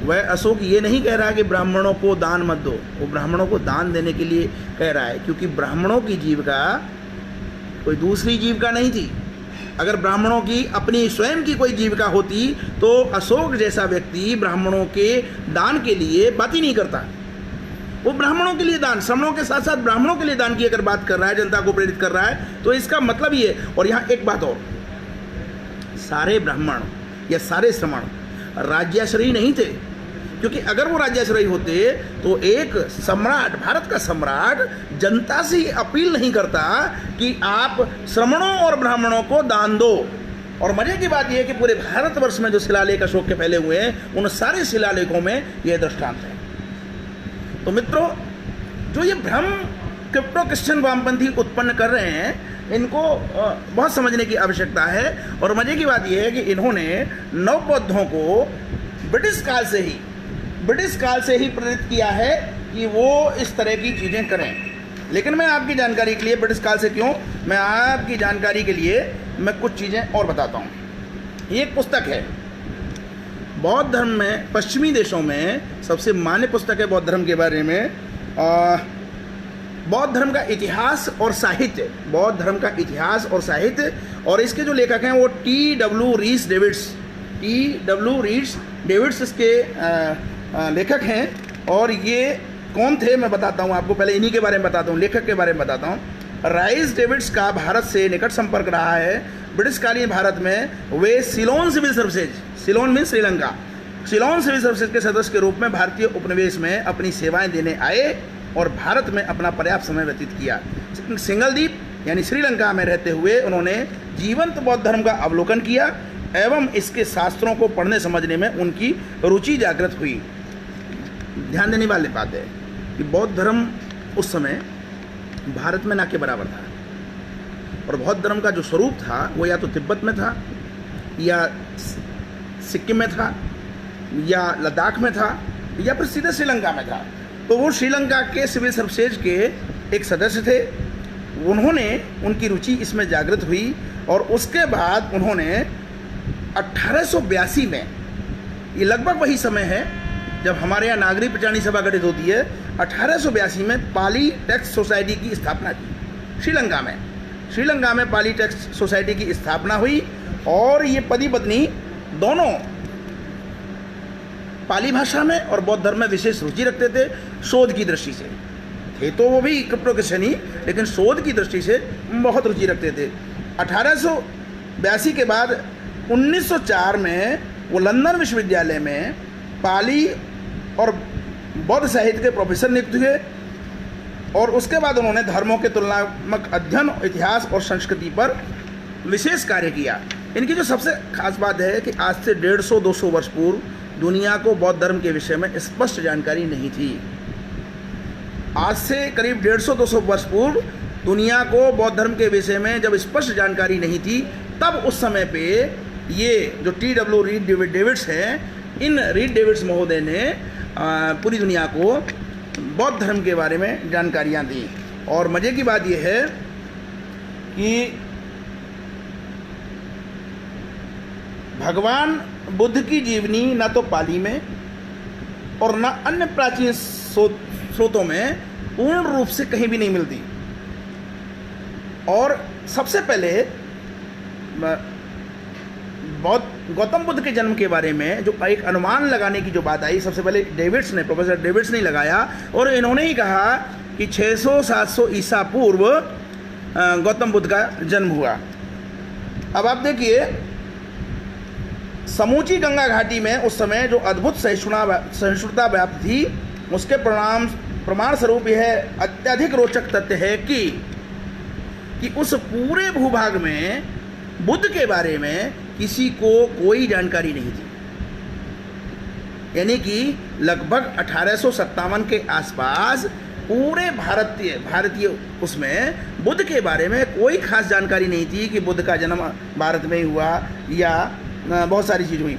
वह अशोक ये नहीं कह रहा कि ब्राह्मणों को दान मत दो। वो ब्राह्मणों को दान देने के लिए कह रहा है, क्योंकि ब्राह्मणों की जीविका कोई दूसरी जीविका नहीं थी। अगर ब्राह्मणों की अपनी स्वयं की कोई जीविका होती तो अशोक जैसा व्यक्ति ब्राह्मणों के दान के लिए बात ही नहीं करता। वो ब्राह्मणों के लिए दान, श्रमणों के साथ साथ ब्राह्मणों के लिए दान की अगर बात कर रहा है, जनता को प्रेरित कर रहा है, तो इसका मतलब ये। और यहाँ एक बात और, सारे ब्राह्मण या सारे श्रमण राज्याश्रयी नहीं थे, क्योंकि अगर वो राज्याश्रयी होते तो एक सम्राट, भारत का सम्राट जनता से अपील नहीं करता कि आप श्रमणों और ब्राह्मणों को दान दो। और मजे की बात यह है कि पूरे भारतवर्ष में जो शिलालेख अशोक के फैले हुए हैं, उन सारे शिलालेखों में यह दृष्टांत है। तो मित्रों, जो ये भ्रम क्रिप्टो क्रिश्चियन वामपंथी उत्पन्न कर रहे हैं, इनको बहुत समझने की आवश्यकता है। और मजे की बात यह है कि इन्होंने नवबौद्धों को ब्रिटिश काल से ही प्रेरित किया है कि वो इस तरह की चीज़ें करें। लेकिन मैं आपकी जानकारी के लिए, ब्रिटिश काल से क्यों, मैं आपकी जानकारी के लिए मैं कुछ चीज़ें और बताता हूँ। ये एक पुस्तक है बौद्ध धर्म में, पश्चिमी देशों में सबसे मान्य पुस्तक है बौद्ध धर्म के बारे में। बौद्ध धर्म का इतिहास और साहित्य, बौद्ध धर्म का इतिहास और साहित्य। और इसके जो लेखक हैं वो T.W. रीस डेविड्स इसके लेखक हैं। और ये कौन थे मैं बताता हूँ आपको, पहले इन्हीं के बारे में बताता हूँ, लेखक के बारे में बताता हूँ। राइस डेविड्स का भारत से निकट संपर्क रहा है। ब्रिटिशकालीन भारत में वे Ceylon civil services, Ceylon mean Sri Lanka, Ceylon civil services के सदस्य के रूप में भारतीय उपनिवेश में अपनी सेवाएं देने आए और भारत में अपना पर्याप्त समय व्यतीत किया। सिंगल द्वीप यानी श्रीलंका में रहते हुए उन्होंने जीवंत बौद्ध धर्म का अवलोकन किया एवं इसके शास्त्रों को पढ़ने समझने में उनकी रुचि जागृत हुई। ध्यान देने वाली बात है कि बौद्ध धर्म उस समय भारत में ना के बराबर था, और बौद्ध धर्म का जो स्वरूप था वो या तो तिब्बत में था, या सिक्किम में था, या लद्दाख में था, या फिर सीधे श्रीलंका में था। तो वो श्रीलंका के सिविल सर्विसेज के एक सदस्य थे। उन्होंने, उनकी रुचि इसमें जागृत हुई और उसके बाद उन्होंने 1882 में, ये लगभग वही समय है जब हमारे यहाँ नागरिक पंचायती सभा गठित होती है, 1882 में पाली टेक्स्ट सोसाइटी की स्थापना की श्रीलंका में पाली टेक्स्ट सोसाइटी की स्थापना हुई। और ये पति पत्नी दोनों पाली भाषा में और बौद्ध धर्म में विशेष रुचि रखते थे, शोध की दृष्टि से थे तो वो भी क्रिप्टो क्रिश्चियन ही, लेकिन शोध की दृष्टि से बहुत रुचि रखते थे। 1882 के बाद 1904 में वो लंदन विश्वविद्यालय में पाली और बौद्ध साहित्य के प्रोफेसर नियुक्त हुए और उसके बाद उन्होंने धर्मों के तुलनात्मक अध्ययन, इतिहास और संस्कृति पर विशेष कार्य किया। इनकी जो सबसे खास बात है कि आज से 150-200 वर्ष पूर्व दुनिया को बौद्ध धर्म के विषय में स्पष्ट जानकारी नहीं थी। आज से करीब 150-200 वर्ष पूर्व दुनिया को बौद्ध धर्म के विषय में जब स्पष्ट जानकारी नहीं थी, तब उस समय पे ये जो T.W. रीड डेविड्स हैं, इन रीड डेविड्स महोदय ने पूरी दुनिया को बौद्ध धर्म के बारे में जानकारियाँ दी। और मज़े की बात यह है कि भगवान बुद्ध की जीवनी न तो पाली में और न अन्य प्राचीन स्रोतों में पूर्ण रूप से कहीं भी नहीं मिलती। और सबसे पहले गौतम बुद्ध के जन्म के बारे में जो एक अनुमान लगाने की जो बात आई, सबसे पहले प्रोफेसर डेविड्स ने लगाया और इन्होंने ही कहा कि 600-700 ईसा पूर्व गौतम बुद्ध का जन्म हुआ। अब आप देखिए, समूची गंगा घाटी में उस समय जो अद्भुत सहिष्णुता व्याप्त थी, उसके प्रमाण स्वरूप यह अत्यधिक रोचक तथ्य है कि उस पूरे भूभाग में बुद्ध के बारे में किसी को कोई जानकारी नहीं थी। यानी कि लगभग 1857 के आसपास पूरे भारतीय उसमें बुद्ध के बारे में कोई खास जानकारी नहीं थी कि बुद्ध का जन्म भारत में ही हुआ या बहुत सारी चीज़ हुई।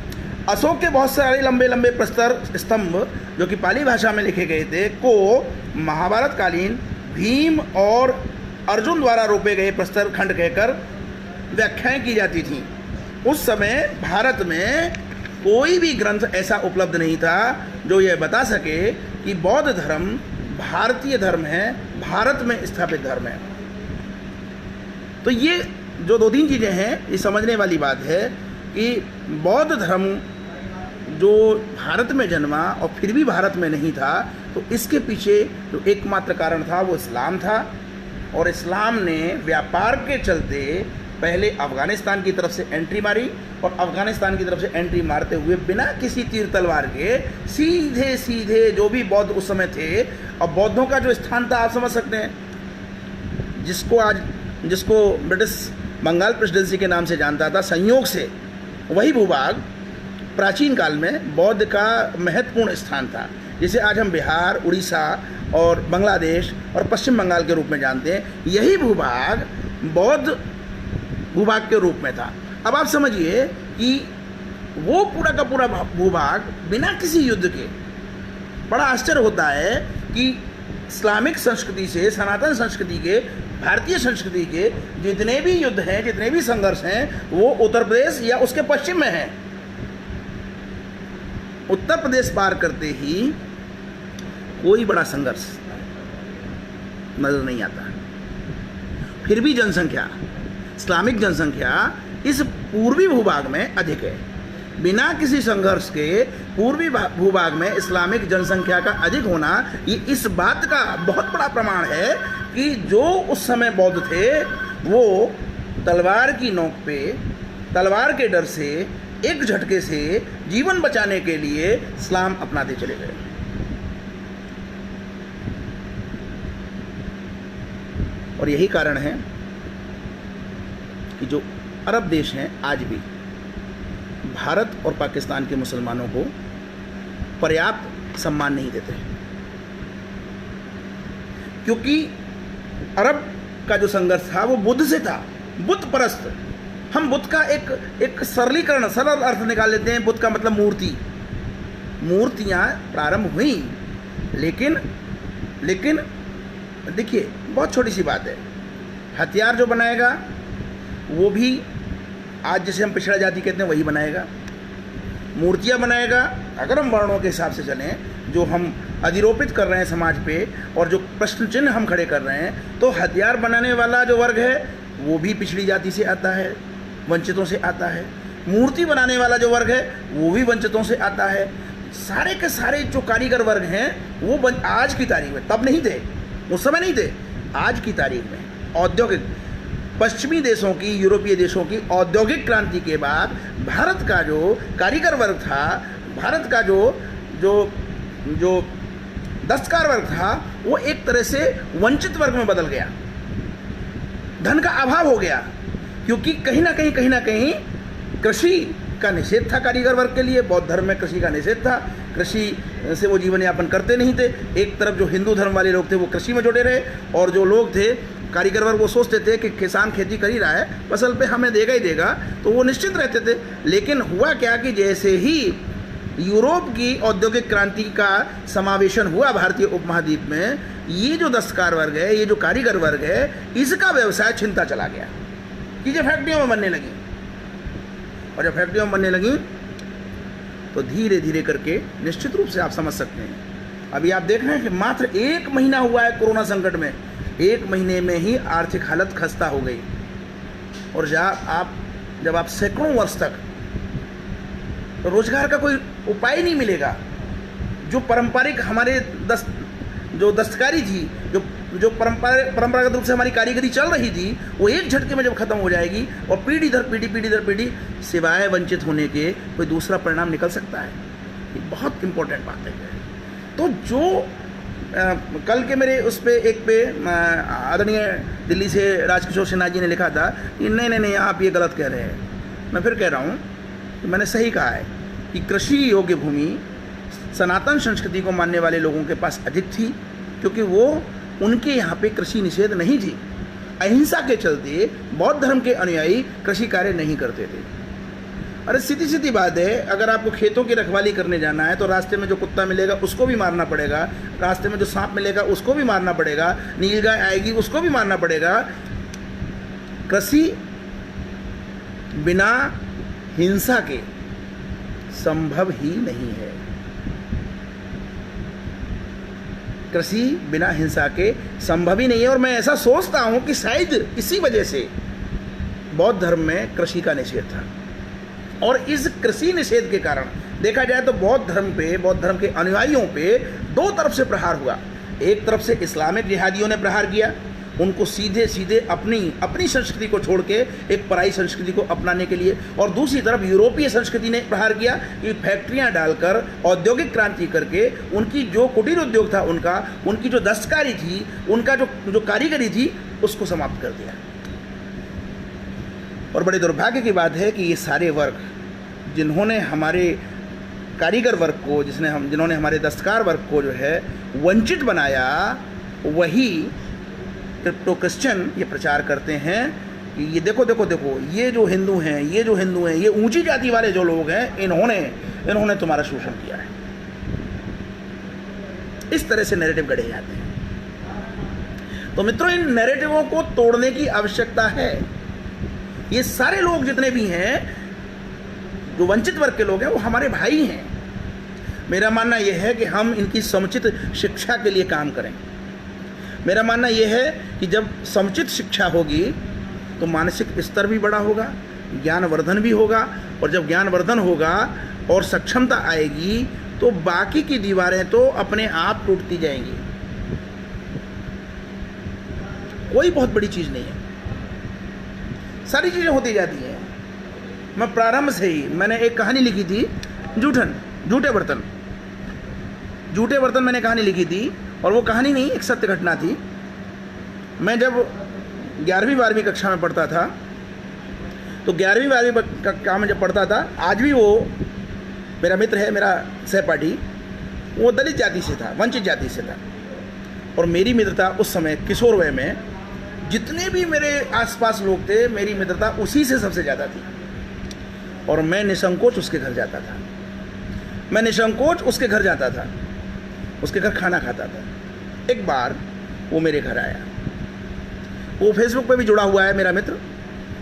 अशोक के बहुत सारे लंबे लंबे प्रस्तर स्तंभ जो कि पाली भाषा में लिखे गए थे को महाभारत कालीन भीम और अर्जुन द्वारा रोपे गए प्रस्तर खंड कहकर व्याख्याएं की जाती थीं। उस समय भारत में कोई भी ग्रंथ ऐसा उपलब्ध नहीं था जो यह बता सके कि बौद्ध धर्म भारतीय धर्म है, भारत में स्थापित धर्म है। तो ये जो 2-3 चीज़ें हैं ये समझने वाली बात है कि बौद्ध धर्म जो भारत में जन्मा और फिर भी भारत में नहीं था, तो इसके पीछे जो एकमात्र कारण था वो इस्लाम था। और इस्लाम ने व्यापार के चलते पहले अफ़गानिस्तान की तरफ से एंट्री मारी और अफ़गानिस्तान की तरफ से एंट्री मारते हुए बिना किसी तीर तलवार के सीधे सीधे जो भी बौद्ध उस समय थे, और बौद्धों का जो स्थान था आप समझ सकते हैं, जिसको ब्रिटिश बंगाल प्रेसिडेंसी के नाम से जानता था, संयोग से वही भूभाग प्राचीन काल में बौद्ध का महत्वपूर्ण स्थान था, जिसे आज हम बिहार, उड़ीसा और बांग्लादेश और पश्चिम बंगाल के रूप में जानते हैं। यही भूभाग बौद्ध भूभाग के रूप में था। अब आप समझिए कि वो पूरा का पूरा भूभाग बिना किसी युद्ध के, बड़ा आश्चर्य होता है कि इस्लामिक संस्कृति से, सनातन संस्कृति के, भारतीय संस्कृति के जितने भी युद्ध हैं, जितने भी संघर्ष हैं, वो उत्तर प्रदेश या उसके पश्चिम में हैं। उत्तर प्रदेश पार करते ही कोई बड़ा संघर्ष नजर नहीं आता। फिर भी जनसंख्या, इस्लामिक जनसंख्या इस पूर्वी भूभाग में अधिक है। बिना किसी संघर्ष के पूर्वी भूभाग में इस्लामिक जनसंख्या का अधिक होना ये इस बात का बहुत बड़ा प्रमाण है कि जो उस समय बौद्ध थे वो तलवार की नोक पे, तलवार के डर से, एक झटके से जीवन बचाने के लिए इस्लाम अपनाते चले गए। और यही कारण है कि जो अरब देश हैं आज भी भारत और पाकिस्तान के मुसलमानों को पर्याप्त सम्मान नहीं देते, क्योंकि अरब का जो संघर्ष था वो बुद्ध से था, बुद्ध परस्त। हम बुद्ध का एक सरलीकरण, सरल अर्थ निकाल लेते हैं। बुद्ध का मतलब मूर्ति, मूर्तियाँ प्रारंभ हुई, लेकिन देखिए बहुत छोटी सी बात है, हथियार जो बनाएगा वो भी आज जैसे हम पिछड़ा जाति कहते हैं वही बनाएगा। मूर्तियाँ बनाएगा, अगर हम वर्णों के हिसाब से चलें, जो हम अधिरोपित कर रहे हैं समाज पे और जो प्रश्न चिन्ह हम खड़े कर रहे हैं, तो हथियार बनाने वाला जो वर्ग है वो भी पिछड़ी जाति से आता है, वंचितों से आता है। मूर्ति बनाने वाला जो वर्ग है वो भी वंचितों से आता है। सारे के सारे जो कारीगर वर्ग हैं वो आज की तारीख में, तब नहीं थे, उस समय नहीं थे, आज की तारीख में औद्योगिक, पश्चिमी देशों की, यूरोपीय देशों की औद्योगिक क्रांति के बाद भारत का जो कारीगर वर्ग था, भारत का जो दस्तकार वर्ग था, वो एक तरह से वंचित वर्ग में बदल गया। धन का अभाव हो गया, क्योंकि कहीं ना कहीं कृषि का निषेध था कारीगर वर्ग के लिए। बौद्ध धर्म में कृषि का निषेध था, कृषि से वो जीवन यापन करते नहीं थे। एक तरफ जो हिंदू धर्म वाले लोग थे वो कृषि में जुड़े रहे, और जो लोग थे कारीगर वर्ग वो सोचते थे कि किसान खेती कर ही रहा है, फसल पे हमें देगा ही देगा, तो वो निश्चिंत रहते थे। लेकिन हुआ क्या कि जैसे ही यूरोप की औद्योगिक क्रांति का समावेशन हुआ भारतीय उपमहाद्वीप में, ये जो दस्तकार वर्ग है, ये जो कारीगर वर्ग है, इसका व्यवसाय छिनता चला गया। चीज़ें फैक्ट्रियों में बनने लगी, और जब फैक्ट्रियों में बनने लगी तो धीरे धीरे करके निश्चित रूप से आप समझ सकते हैं। अभी आप देख रहे हैं कि मात्र 1 महीना हुआ है कोरोना संकट में, 1 महीने में ही आर्थिक हालत खस्ता हो गई। और जब आप सैकड़ों वर्ष तक तो रोजगार का कोई उपाय नहीं मिलेगा। जो पारंपरिक हमारे जो दस्तकारी थी, जो परंपरागत रूप से हमारी कारीगरी चल रही थी, वो एक झटके में जब खत्म हो जाएगी और पीढ़ी दर पीढ़ी सिवाय वंचित होने के कोई दूसरा परिणाम निकल सकता है। ये बहुत इम्पोर्टेंट बात है। तो जो कल के मेरे उस पे आदरणीय दिल्ली से राजकिशोर सिन्हा जी ने लिखा था कि नहीं आप ये गलत कह रहे हैं। मैं फिर कह रहा हूँ कि मैंने सही कहा है कि कृषि योग्य भूमि सनातन संस्कृति को मानने वाले लोगों के पास अधिक थी, क्योंकि वो उनके यहाँ पे कृषि निषेध नहीं थी। अहिंसा के चलते बौद्ध धर्म के अनुयायी कृषि कार्य नहीं करते थे। अरे सीधी सीधी बात है, अगर आपको खेतों की रखवाली करने जाना है तो रास्ते में जो कुत्ता मिलेगा उसको भी मारना पड़ेगा, रास्ते में जो सांप मिलेगा उसको भी मारना पड़ेगा, नीलगाय आएगी उसको भी मारना पड़ेगा। कृषि बिना हिंसा के संभव ही नहीं है। कृषि बिना हिंसा के संभव ही नहीं है। और मैं ऐसा सोचता हूं कि शायद इसी वजह से बौद्ध धर्म में कृषि का निषेध था। और इस कृषि निषेध के कारण देखा जाए तो बौद्ध धर्म के अनुयायियों पे दो तरफ से प्रहार हुआ। एक तरफ से इस्लामिक जिहादियों ने प्रहार किया, उनको सीधे सीधे अपनी संस्कृति को छोड़ के एक पराई संस्कृति को अपनाने के लिए, और दूसरी तरफ यूरोपीय संस्कृति ने प्रहार किया कि फैक्ट्रियां डालकर औद्योगिक क्रांति करके उनकी जो कुटीर उद्योग था उनकी जो दस्तकारी थी, उनका जो कारीगरी थी, उसको समाप्त कर दिया। और बड़े दुर्भाग्य की बात है कि ये सारे वर्ग जिन्होंने हमारे कारीगर वर्ग को जिन्होंने हमारे दस्तकार वर्ग को जो है वंचित बनाया, वही क्रिप्टो क्रिश्चियन ये प्रचार करते हैं कि ये देखो ये जो हिंदू हैं, ये ऊंची जाति वाले जो लोग हैं, इन्होंने तुम्हारा शोषण किया है। इस तरह से नैरेटिव गढ़े जाते हैं। तो मित्रों, इन नैरेटिवों को तोड़ने की आवश्यकता है। ये सारे लोग जितने भी हैं, जो वंचित वर्ग के लोग हैं, वो हमारे भाई हैं। मेरा मानना यह है कि हम इनकी समुचित शिक्षा के लिए काम करें। मेरा मानना यह है कि जब समुचित शिक्षा होगी तो मानसिक स्तर भी बड़ा होगा, ज्ञानवर्धन भी होगा, और जब ज्ञानवर्धन होगा और सक्षमता आएगी तो बाकी की दीवारें तो अपने आप टूटती जाएंगी। कोई बहुत बड़ी चीज़ नहीं है, सारी चीज़ें होती जाती हैं। मैं प्रारंभ से ही मैंने एक कहानी लिखी थी, झूठे बर्तन मैंने कहानी लिखी थी, और वो कहानी नहीं, एक सत्य घटना थी। मैं जब 11वीं-12वीं कक्षा में पढ़ता था, तो 11वीं-12वीं कक्षा में जब पढ़ता था, आज भी वो मेरा मित्र है, मेरा सहपाठी, वो दलित जाति से था, वंचित जाति से था। और मेरी मित्रता उस समय किशोर वय में जितने भी मेरे आसपास लोग थे, मेरी मित्रता उसी से सबसे ज़्यादा थी। और मैं निसंकोच उसके घर जाता था, उसके घर खाना खाता था। एक बार वो मेरे घर आया। वो फेसबुक पे भी जुड़ा हुआ है मेरा मित्र,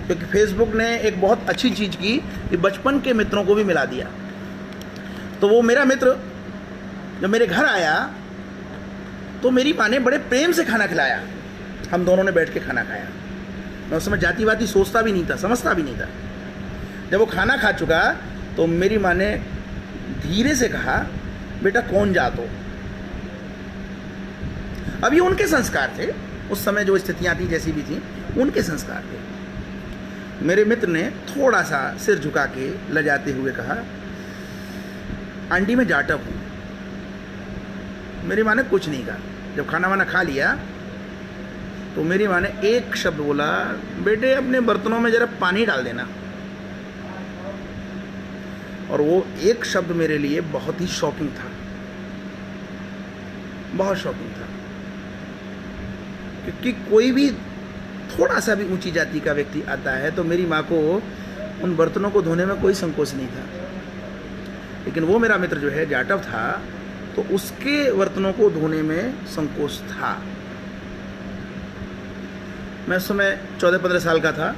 क्योंकि फेसबुक ने एक बहुत अच्छी चीज़ की कि बचपन के मित्रों को भी मिला दिया। तो वो मेरा मित्र जब मेरे घर आया तो मेरी माँ ने बड़े प्रेम से खाना खिलाया। हम दोनों ने बैठ के खाना खाया। मैं उस समय जातिवादी सोचता भी नहीं था, समझता भी नहीं था। जब वो खाना खा चुका तो मेरी माँ ने धीरे से कहा, बेटा कौन जात हो? अब ये उनके संस्कार थे, उस समय जो स्थितियाँ थी जैसी भी थी, उनके संस्कार थे। मेरे मित्र ने थोड़ा सा सिर झुका के लजाते हुए कहा, आंटी मैं जाटव हूँ। मेरी माँ ने कुछ नहीं कहा। जब खाना वाना खा लिया तो मेरी माँ ने एक शब्द बोला, बेटे अपने बर्तनों में जरा पानी डाल देना। और वो एक शब्द मेरे लिए बहुत ही शॉकिंग था, बहुत शॉकिंग था, क्योंकि कोई भी थोड़ा सा भी ऊंची जाति का व्यक्ति आता है तो मेरी माँ को उन बर्तनों को धोने में कोई संकोच नहीं था। लेकिन वो मेरा मित्र जो है जाटव था, तो उसके बर्तनों को धोने में संकोच था। मैं उस समय 14-15 साल का था।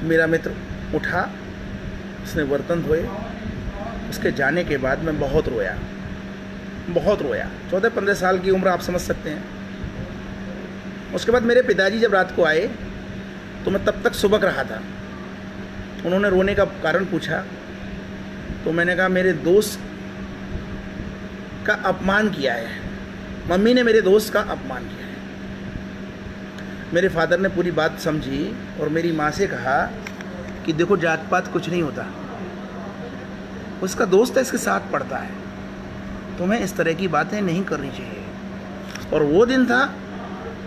मेरा मित्र उठा, उसने बर्तन धोए। उसके जाने के बाद मैं बहुत रोया। 14-15 साल की उम्र, आप समझ सकते हैं। उसके बाद मेरे पिताजी जब रात को आए तो मैं तब तक सुबक रहा था। उन्होंने रोने का कारण पूछा तो मैंने कहा मेरे दोस्त का अपमान किया है, मम्मी ने मेरे दोस्त का अपमान किया है। मेरे फादर ने पूरी बात समझी और मेरी माँ से कहा कि देखो जात पात कुछ नहीं होता, उसका दोस्त है, इसके साथ पढ़ता है, तुम्हें इस तरह की बातें नहीं करनी चाहिए। और वो दिन था,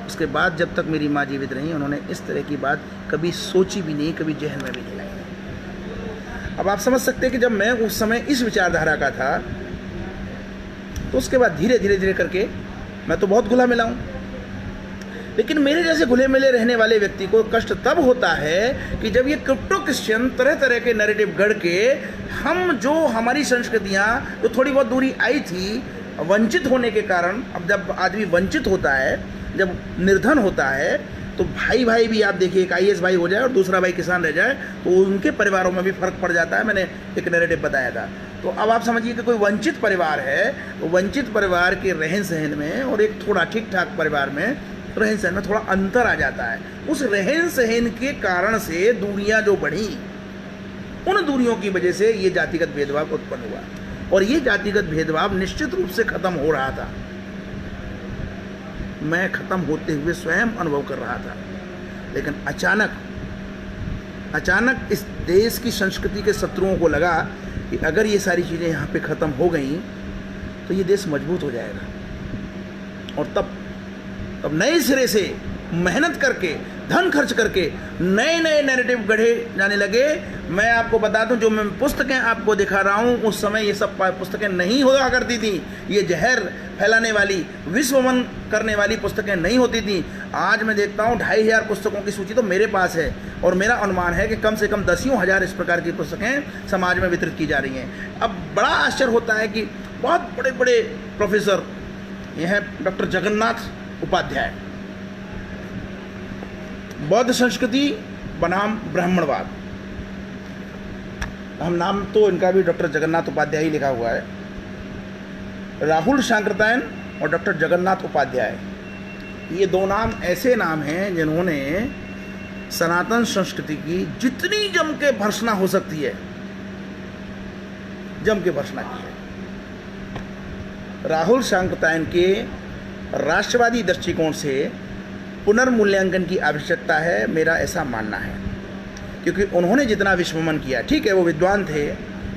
उसके बाद जब तक मेरी माँ जीवित रही उन्होंने इस तरह की बात कभी सोची भी नहीं, कभी जहन में भी नहीं लाई। अब आप समझ सकते हैं कि जब मैं उस समय इस विचारधारा का था तो उसके बाद धीरे धीरे धीरे करके मैं तो बहुत घुला मिला हूँ, लेकिन मेरे जैसे घुले मिले रहने वाले व्यक्ति को कष्ट तब होता है कि जब ये क्रिप्टो क्रिश्चियन तरह तरह के नैरेटिव गढ़ के हम जो हमारी संस्कृतियाँ जो थोड़ी बहुत दूरी आई थी वंचित होने के कारण, अब जब आदमी वंचित होता है, जब निर्धन होता है, तो भाई भाई भी आप देखिए, एक IAS भाई हो जाए और दूसरा भाई किसान रह जाए तो उनके परिवारों में भी फर्क पड़ जाता है। मैंने एक नैरेटिव बताया था। तो अब आप समझिए कि कोई वंचित परिवार है, तो वंचित परिवार के रहन सहन में और एक थोड़ा ठीक ठाक परिवार में रहन सहन में थोड़ा अंतर आ जाता है। उस रहन सहन के कारण से दूरियां जो बढ़ी, उन दूरियों की वजह से ये जातिगत भेदभाव उत्पन्न हुआ और ये जातिगत भेदभाव निश्चित रूप से खत्म हो रहा था। मैं खत्म होते हुए स्वयं अनुभव कर रहा था, लेकिन अचानक इस देश की संस्कृति के शत्रुओं को लगा कि अगर ये सारी चीज़ें यहाँ पे ख़त्म हो गई तो ये देश मजबूत हो जाएगा। और तब नए सिरे से मेहनत करके, धन खर्च करके नए नए नैरेटिव गढ़े जाने लगे। मैं आपको बता दूं, जो मैं पुस्तकें आपको दिखा रहा हूं, उस समय ये सब पुस्तकें नहीं हुआ करती थी। ये जहर फैलाने वाली, विश्वमन करने वाली पुस्तकें नहीं होती थी। आज मैं देखता हूं 2500 पुस्तकों की सूची तो मेरे पास है और मेरा अनुमान है कि कम से कम 10,000 इस प्रकार की पुस्तकें समाज में वितरित की जा रही हैं। अब बड़ा आश्चर्य होता है कि बहुत बड़े बड़े प्रोफेसर, ये हैं डॉक्टर जगन्नाथ उपाध्याय, बौद्ध संस्कृति बनाम ब्राह्मणवाद, हम नाम तो इनका भी डॉक्टर जगन्नाथ उपाध्याय ही लिखा हुआ है। राहुल शांकृतायन और डॉक्टर जगन्नाथ उपाध्याय, ये दो नाम ऐसे नाम हैं जिन्होंने सनातन संस्कृति की जितनी जम के भर्त्सना हो सकती है, जम के भर्त्सना की है। राहुल शांकृतायन के राष्ट्रवादी दृष्टिकोण से पुनर्मूल्यांकन की आवश्यकता है, मेरा ऐसा मानना है, क्योंकि उन्होंने जितना विश्वमन किया, ठीक है वो विद्वान थे,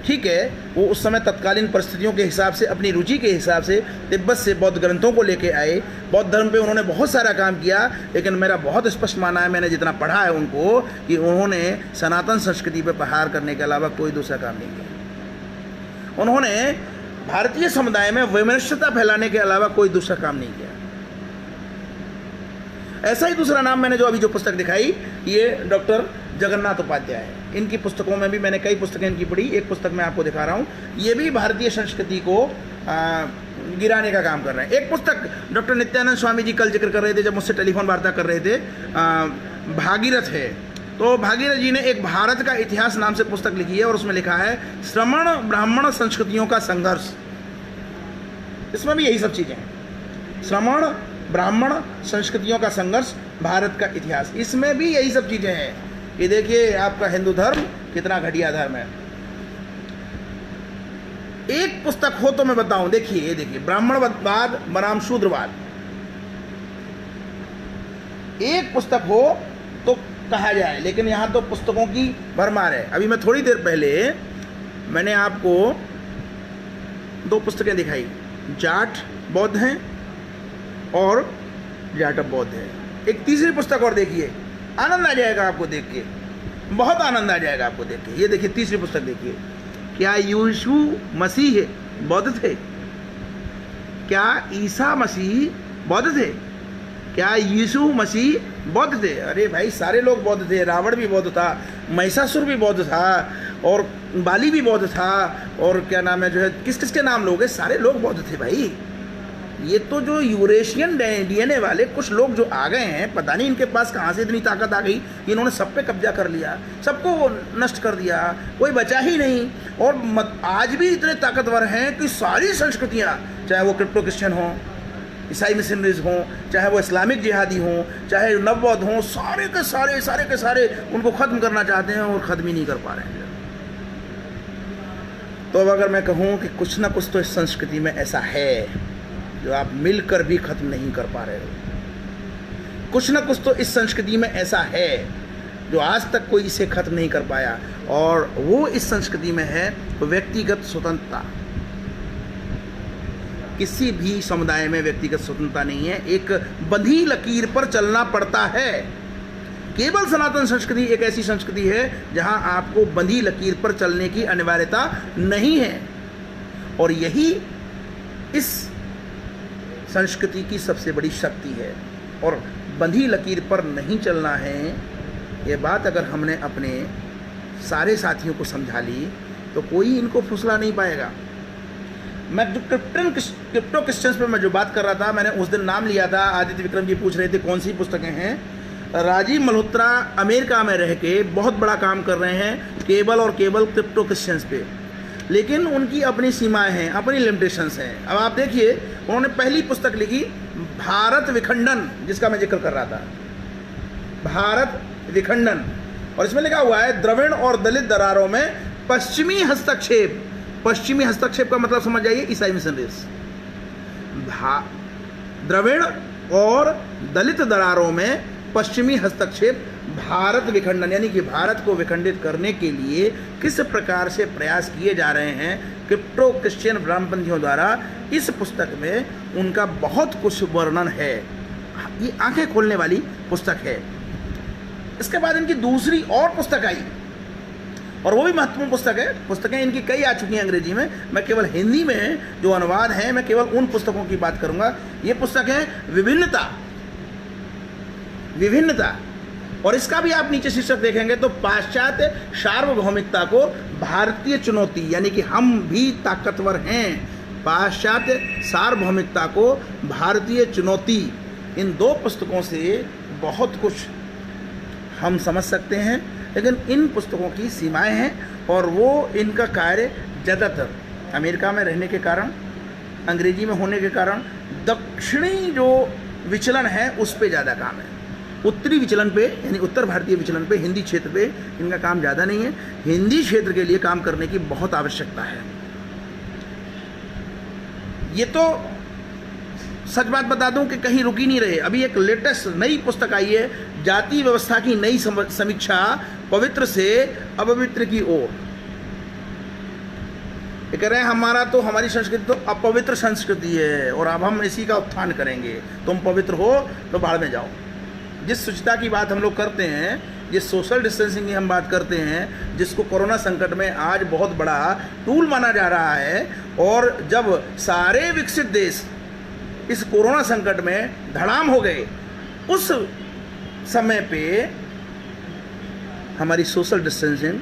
ठीक है वो उस समय तत्कालीन परिस्थितियों के हिसाब से, अपनी रुचि के हिसाब से तिब्बत से बौद्ध ग्रंथों को लेके आए, बौद्ध धर्म पे उन्होंने बहुत सारा काम किया, लेकिन मेरा बहुत स्पष्ट मानना है, मैंने जितना पढ़ा है उनको, कि उन्होंने सनातन संस्कृति पर प्रहार करने के अलावा कोई दूसरा काम नहीं किया। उन्होंने भारतीय समुदाय में वैमनस्यता फैलाने के अलावा कोई दूसरा काम नहीं किया। ऐसा ही दूसरा नाम मैंने जो अभी जो पुस्तक दिखाई, ये डॉक्टर जगन्नाथ उपाध्याय है। इनकी पुस्तकों में भी मैंने कई पुस्तकें इनकी पढ़ी, एक पुस्तक मैं आपको दिखा रहा हूँ। ये भी भारतीय संस्कृति को गिराने का काम कर रहे हैं। एक पुस्तक डॉक्टर नित्यानंद स्वामी जी कल जिक्र कर रहे थे जब मुझसे टेलीफोन वार्ता कर रहे थे, भागीरथ है। तो भागीरथ जी ने एक भारत का इतिहास नाम से पुस्तक लिखी है और उसमें लिखा है श्रमण ब्राह्मण संस्कृतियों का संघर्ष। इसमें भी यही सब चीज़ें हैं, श्रमण ब्राह्मण संस्कृतियों का संघर्ष, भारत का इतिहास, इसमें भी यही सब चीज़ें हैं। ये देखिए आपका हिंदू धर्म कितना घटिया धर्म है। एक पुस्तक हो तो मैं बताऊं, देखिए ये देखिए, ब्राह्मणवाद बनाम शूद्रवाद, एक पुस्तक हो तो कहा जाए, लेकिन यहाँ तो पुस्तकों की भरमार है। अभी मैं थोड़ी देर पहले मैंने आपको दो पुस्तकें दिखाई, जाट बौद्ध हैं और जाटव बौद्ध है। एक तीसरी पुस्तक और देखिए, आनंद आ जाएगा आपको देख के, बहुत आनंद आ जाएगा आपको देख के। ये देखिए तीसरी पुस्तक देखिए, क्या यीशु मसीह बौद्ध थे? क्या ईसा मसीह बौद्ध थे? क्या यीशु मसीह बौद्ध थे? अरे भाई सारे लोग बौद्ध थे, रावण भी बौद्ध था, महिषासुर भी बौद्ध था और बाली भी बौद्ध था, और क्या नाम है जो है, किस किस के नाम लोग हैं, सारे लोग बौद्ध थे भाई। ये तो जो यूरेशियन डीएनए वाले कुछ लोग जो आ गए हैं, पता नहीं इनके पास कहाँ से इतनी ताकत आ गई, इन्होंने सब पे कब्जा कर लिया, सबको नष्ट कर दिया, कोई बचा ही नहीं। और आज भी इतने ताकतवर हैं कि सारी संस्कृतियाँ, चाहे वो क्रिप्टो क्रिश्चियन हों, ईसाई मिशनरीज हों, चाहे वो इस्लामिक जिहादी हों, चाहे नवबौद्ध हों, सारे के सारे उनको ख़त्म करना चाहते हैं और ख़त्म ही नहीं कर पा रहे हैं। तो अब अगर मैं कहूँ कि कुछ ना कुछ तो इस संस्कृति में ऐसा है जो आप मिलकर भी खत्म नहीं कर पा रहे हो, कुछ ना कुछ तो इस संस्कृति में ऐसा है जो आज तक कोई इसे खत्म नहीं कर पाया, और वो इस संस्कृति में है व्यक्तिगत स्वतंत्रता। किसी भी समुदाय में व्यक्तिगत स्वतंत्रता नहीं है, एक बंधी लकीर पर चलना पड़ता है। केवल सनातन संस्कृति एक ऐसी संस्कृति है जहां आपको बंधी लकीर पर चलने की अनिवार्यता नहीं है, और यही इस संस्कृति की सबसे बड़ी शक्ति है। और बंधी लकीर पर नहीं चलना है, ये बात अगर हमने अपने सारे साथियों को समझा ली तो कोई इनको फुसला नहीं पाएगा। मैं जो क्रिप्टो क्रिश्चियंस पे मैं जो बात कर रहा था, मैंने उस दिन नाम लिया था, आदित्य विक्रम जी पूछ रहे थे कौन सी पुस्तकें हैं। राजीव मल्होत्रा अमेरिका में रह के बहुत बड़ा काम कर रहे हैं केवल और केवल क्रिप्टो क्रिश्चियंस पे, लेकिन उनकी अपनी सीमाएं हैं, अपनी लिमिटेशंस हैं। अब आप देखिए, उन्होंने पहली पुस्तक लिखी भारत विखंडन, जिसका मैं जिक्र कर रहा था, भारत विखंडन, और इसमें लिखा हुआ है द्रविड़ और दलित दरारों में पश्चिमी हस्तक्षेप। पश्चिमी हस्तक्षेप का मतलब समझ जाइए, ईसाई मिशनरीज। द्रविड़ और दलित दरारों में पश्चिमी हस्तक्षेप, भारत विखंडन, यानी कि भारत को विखंडित करने के लिए किस प्रकार से प्रयास किए जा रहे हैं क्रिप्टो क्रिश्चियन ब्राह्मणपंथियों द्वारा, इस पुस्तक में उनका बहुत कुछ वर्णन है। ये आंखें खोलने वाली पुस्तक है। इसके बाद इनकी दूसरी और पुस्तक आई, और वो भी महत्वपूर्ण पुस्तक है। पुस्तकें इनकी कई आ चुकी हैं अंग्रेजी में, मैं केवल हिंदी में जो अनुवाद है, मैं केवल उन पुस्तकों की बात करूंगा। ये पुस्तक है विभिन्नता, विभिन्नता, और इसका भी आप नीचे शीर्षक देखेंगे तो पाश्चात्य सार्वभौमिकता को भारतीय चुनौती, यानी कि हम भी ताकतवर हैं, पाश्चात्य सार्वभौमिकता को भारतीय चुनौती। इन दो पुस्तकों से बहुत कुछ हम समझ सकते हैं, लेकिन इन पुस्तकों की सीमाएं हैं, और वो इनका कार्य ज़्यादातर अमेरिका में रहने के कारण, अंग्रेजी में होने के कारण, दक्षिणी जो विचलन है उस पे ज़्यादा काम है। उत्तरी विचलन पे, यानी उत्तर भारतीय विचलन पे, हिंदी क्षेत्र पे इनका काम ज़्यादा नहीं है। हिंदी क्षेत्र के लिए काम करने की बहुत आवश्यकता है। ये तो सच बात बता दूं कि कहीं रुकी नहीं रहे। अभी एक लेटेस्ट नई पुस्तक आई है, जाति व्यवस्था की नई समीक्षा, पवित्र से अपवित्र की ओर। ये कह रहे हैं हमारी संस्कृति तो अपवित्र संस्कृति है, और अब हम इसी का उत्थान करेंगे। तुम पवित्र हो तो बाढ़ में जाओ। जिस स्वच्छता की बात हम लोग करते हैं, जिस सोशल डिस्टेंसिंग की हम बात करते हैं, जिसको कोरोना संकट में आज बहुत बड़ा टूल माना जा रहा है, और जब सारे विकसित देश इस कोरोना संकट में धड़ाम हो गए, उस समय पे हमारी सोशल डिस्टेंसिंग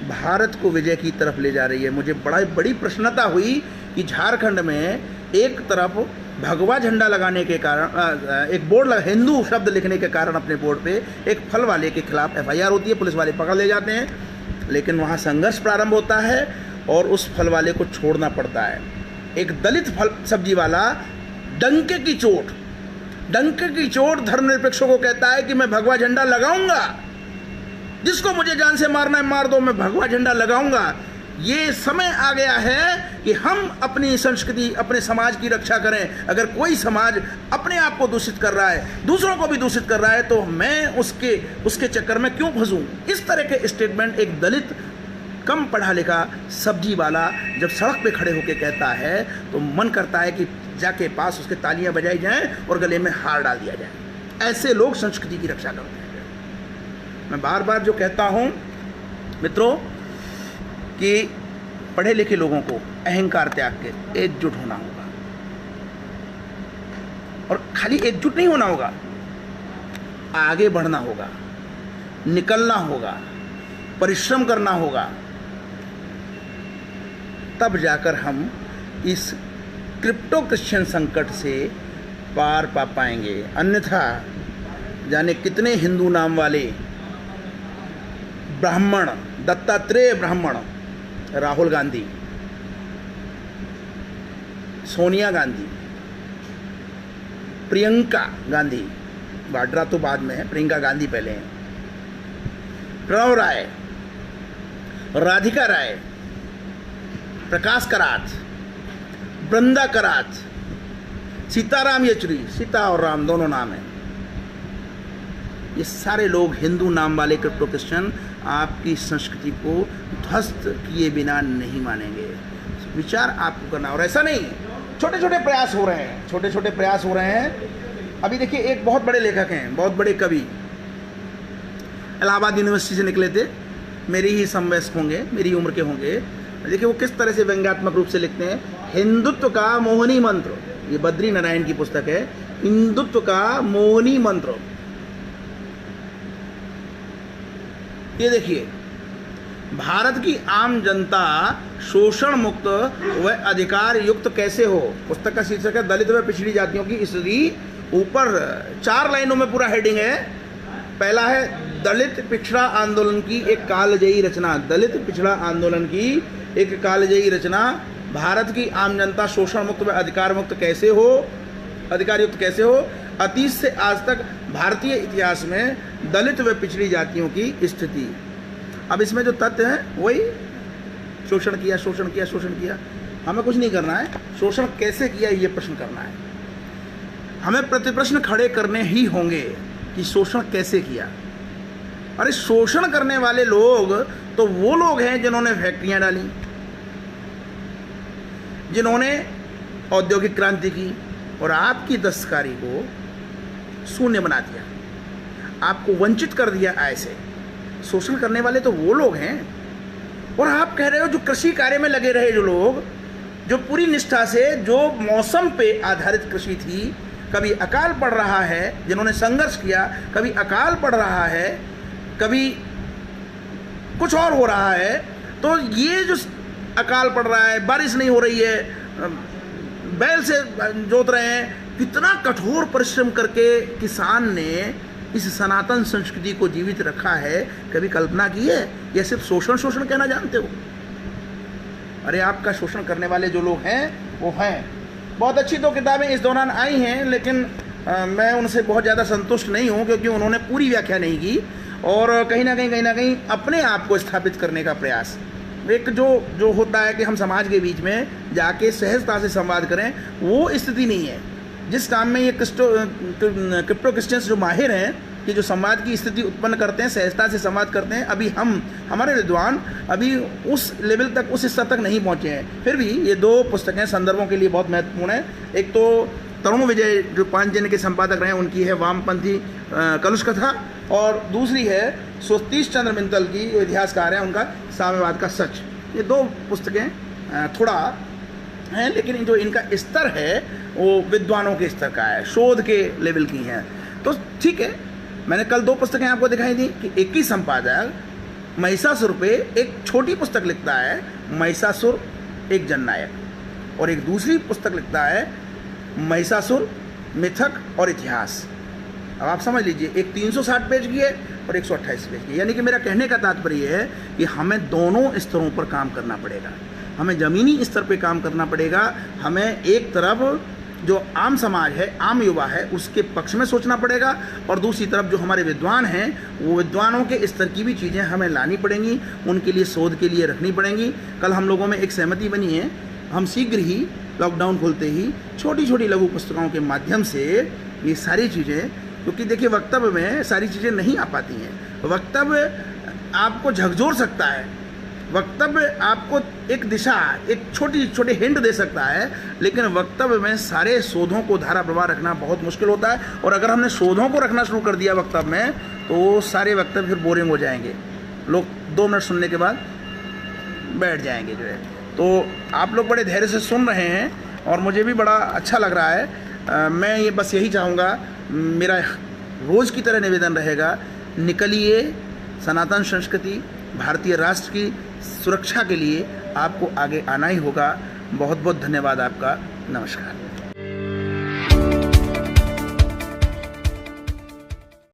भारत को विजय की तरफ ले जा रही है। मुझे बड़ी प्रसन्नता हुई कि झारखंड में एक तरफ भगवा झंडा लगाने के कारण, एक बोर्ड हिंदू शब्द लिखने के कारण अपने बोर्ड पे, एक फल वाले के खिलाफ एफआईआर होती है, पुलिस वाले पकड़ ले जाते हैं, लेकिन वहाँ संघर्ष प्रारंभ होता है और उस फल वाले को छोड़ना पड़ता है। एक दलित फल सब्जी वाला डंके की चोट धर्मनिरपेक्षों को कहता है कि मैं भगवा झंडा लगाऊंगा, जिसको मुझे जान से मारना है मार दो, मैं भगवा झंडा लगाऊंगा। ये समय आ गया है कि हम अपनी संस्कृति, अपने समाज की रक्षा करें। अगर कोई समाज अपने आप को दूषित कर रहा है, दूसरों को भी दूषित कर रहा है, तो मैं उसके चक्कर में क्यों फंसूं। इस तरह के स्टेटमेंट एक दलित कम पढ़ा लिखा सब्जी वाला जब सड़क पे खड़े होकर कहता है तो मन करता है कि जाके पास उसके तालियां बजाई जाएं और गले में हार डाल दिया जाए। ऐसे लोग संस्कृति की रक्षा करते हैं। मैं बार बार जो कहता हूं मित्रों कि पढ़े लिखे लोगों को अहंकार त्याग के एकजुट होना होगा, और खाली एकजुट नहीं होना होगा, आगे बढ़ना होगा, निकलना होगा, परिश्रम करना होगा, तब जाकर हम इस क्रिप्टो क्रिश्चियन संकट से पार पा पाएंगे। अन्यथा जाने कितने हिंदू नाम वाले ब्राह्मण, दत्तात्रेय ब्राह्मण, राहुल गांधी, सोनिया गांधी, प्रियंका गांधी, वाड्रा तो बाद में है, प्रियंका गांधी पहले हैं, प्रणव राय, राधिका राय, प्रकाश करात, वृंदा करात, सीताराम येचुरी, सीता और राम दोनों नाम हैं। ये सारे लोग हिंदू नाम वाले क्रिप्टो क्रिश्चियन आपकी संस्कृति को ध्वस्त किए बिना नहीं मानेंगे। विचार आपको करना, और ऐसा नहीं, छोटे छोटे प्रयास हो रहे हैं, छोटे छोटे प्रयास हो रहे हैं। अभी देखिए, एक बहुत बड़े लेखक हैं, बहुत बड़े कवि, इलाहाबाद यूनिवर्सिटी से निकले थे, मेरी ही समवयस्क होंगे, मेरी उम्र के होंगे। देखिए वो किस तरह से व्यंग्यात्मक रूप से लिखते हैं। हिंदुत्व का मोहनी मंत्र, ये बद्री नारायण की पुस्तक है, हिंदुत्व का मोहनी मंत्र। ये देखिए, भारत की आम जनता शोषण मुक्त व अधिकार युक्त कैसे हो। पुस्तक का शीर्षक है दलित व पिछड़ी जातियों की स्थिति। ऊपर 4 लाइनों में पूरा हेडिंग है। पहला है दलित पिछड़ा आंदोलन की एक कालजयी रचना। दलित पिछड़ा आंदोलन की एक कालजयी रचना। भारत की आम जनता शोषण मुक्त व अधिकार मुक्त कैसे हो, अधिकार युक्त कैसे हो। अतीत से आज तक भारतीय इतिहास में दलित व पिछड़ी जातियों की स्थिति। अब इसमें जो तथ्य हैं वही शोषण किया, शोषण किया, शोषण किया। हमें कुछ नहीं करना है, शोषण कैसे किया ये प्रश्न करना है। हमें प्रतिप्रश्न खड़े करने ही होंगे कि शोषण कैसे किया। अरे शोषण करने वाले लोग तो वो लोग हैं जिन्होंने फैक्ट्रियां डाली, जिन्होंने औद्योगिक क्रांति की और आपकी दस्तकारी को शून्य बना दिया, आपको वंचित कर दिया आय से। शोषण करने वाले तो वो लोग हैं। और आप कह रहे हो जो कृषि कार्य में लगे रहे, जो लोग जो पूरी निष्ठा से, जो मौसम पे आधारित कृषि थी, कभी अकाल पड़ रहा है, जिन्होंने संघर्ष किया, कभी अकाल पड़ रहा है, कभी कुछ और हो रहा है, तो ये जो अकाल पड़ रहा है, बारिश नहीं हो रही है, बैल से जोत रहे हैं, कितना कठोर परिश्रम करके किसान ने इस सनातन संस्कृति को जीवित रखा है, कभी कल्पना की है? या सिर्फ शोषण शोषण कहना जानते हो? अरे आपका शोषण करने वाले जो लोग हैं वो हैं। बहुत अच्छी 2 किताबें इस दौरान आई हैं, लेकिन मैं उनसे बहुत ज़्यादा संतुष्ट नहीं हूँ, क्योंकि उन्होंने पूरी व्याख्या नहीं की और कहीं ना कहीं अपने आप को स्थापित करने का प्रयास। एक जो होता है कि हम समाज के बीच में जाके सहजता से संवाद करें, वो स्थिति नहीं है। जिस काम में ये क्रिप्टो क्रिश्चियंस जो माहिर हैं, कि जो संवाद की स्थिति उत्पन्न करते हैं, सहजता से संवाद करते हैं, अभी हमारे विद्वान अभी उस लेवल तक, उस स्तर तक नहीं पहुंचे हैं। फिर भी ये 2 पुस्तकें संदर्भों के लिए बहुत महत्वपूर्ण है। एक तो तरुण विजय जो पांचजन्य के संपादक रहे हैं, उनकी है वामपंथी कलुष कथा, और दूसरी है सतीश चंद्र मित्तल की, जो इतिहासकार हैं, उनका साम्यवाद का सच। ये 2 पुस्तकें थोड़ा हैं, लेकिन जो इनका स्तर है वो विद्वानों के स्तर का है, शोध के लेवल की हैं। तो ठीक है, मैंने कल 2 पुस्तकें आपको दिखाई दी कि एक ही संपादक महिषासुर पे एक छोटी पुस्तक लिखता है, महिषासुर एक जननायक, और एक दूसरी पुस्तक लिखता है महिषासुर मिथक और इतिहास। अब आप समझ लीजिए, एक 360 पेज की है और 128 पेज की। यानी कि मेरा कहने का तात्पर्य है कि हमें दोनों स्तरों पर काम करना पड़ेगा। हमें ज़मीनी स्तर पे काम करना पड़ेगा। हमें एक तरफ जो आम समाज है, आम युवा है, उसके पक्ष में सोचना पड़ेगा, और दूसरी तरफ जो हमारे विद्वान हैं, वो विद्वानों के स्तर की भी चीज़ें हमें लानी पड़ेंगी, उनके लिए शोध के लिए रखनी पड़ेंगी। कल हम लोगों में एक सहमति बनी है, हम शीघ्र ही लॉकडाउन खुलते ही छोटी छोटी लघु पुस्तकों के माध्यम से ये सारी चीज़ें, क्योंकि देखिए वक्तव्य में सारी चीज़ें नहीं आ पाती हैं। वक्तव्य आपको झकझोर सकता है, वक्तव्य आपको एक दिशा, एक छोटे हिंट दे सकता है, लेकिन वक्तव्य में सारे शोधों को धारा प्रवाह रखना बहुत मुश्किल होता है। और अगर हमने शोधों को रखना शुरू कर दिया वक्तव्य में, तो सारे वक्तव्य फिर बोरिंग हो जाएंगे, लोग 2 मिनट सुनने के बाद बैठ जाएंगे जो है। तो आप लोग बड़े धैर्य से सुन रहे हैं और मुझे भी बड़ा अच्छा लग रहा है। मैं ये बस यही चाहूँगा, मेरा रोज़ की तरह निवेदन रहेगा, निकलिए सनातन संस्कृति, भारतीय राष्ट्र की सुरक्षा के लिए आपको आगे आना ही होगा। बहुत बहुत धन्यवाद आपका। नमस्कार।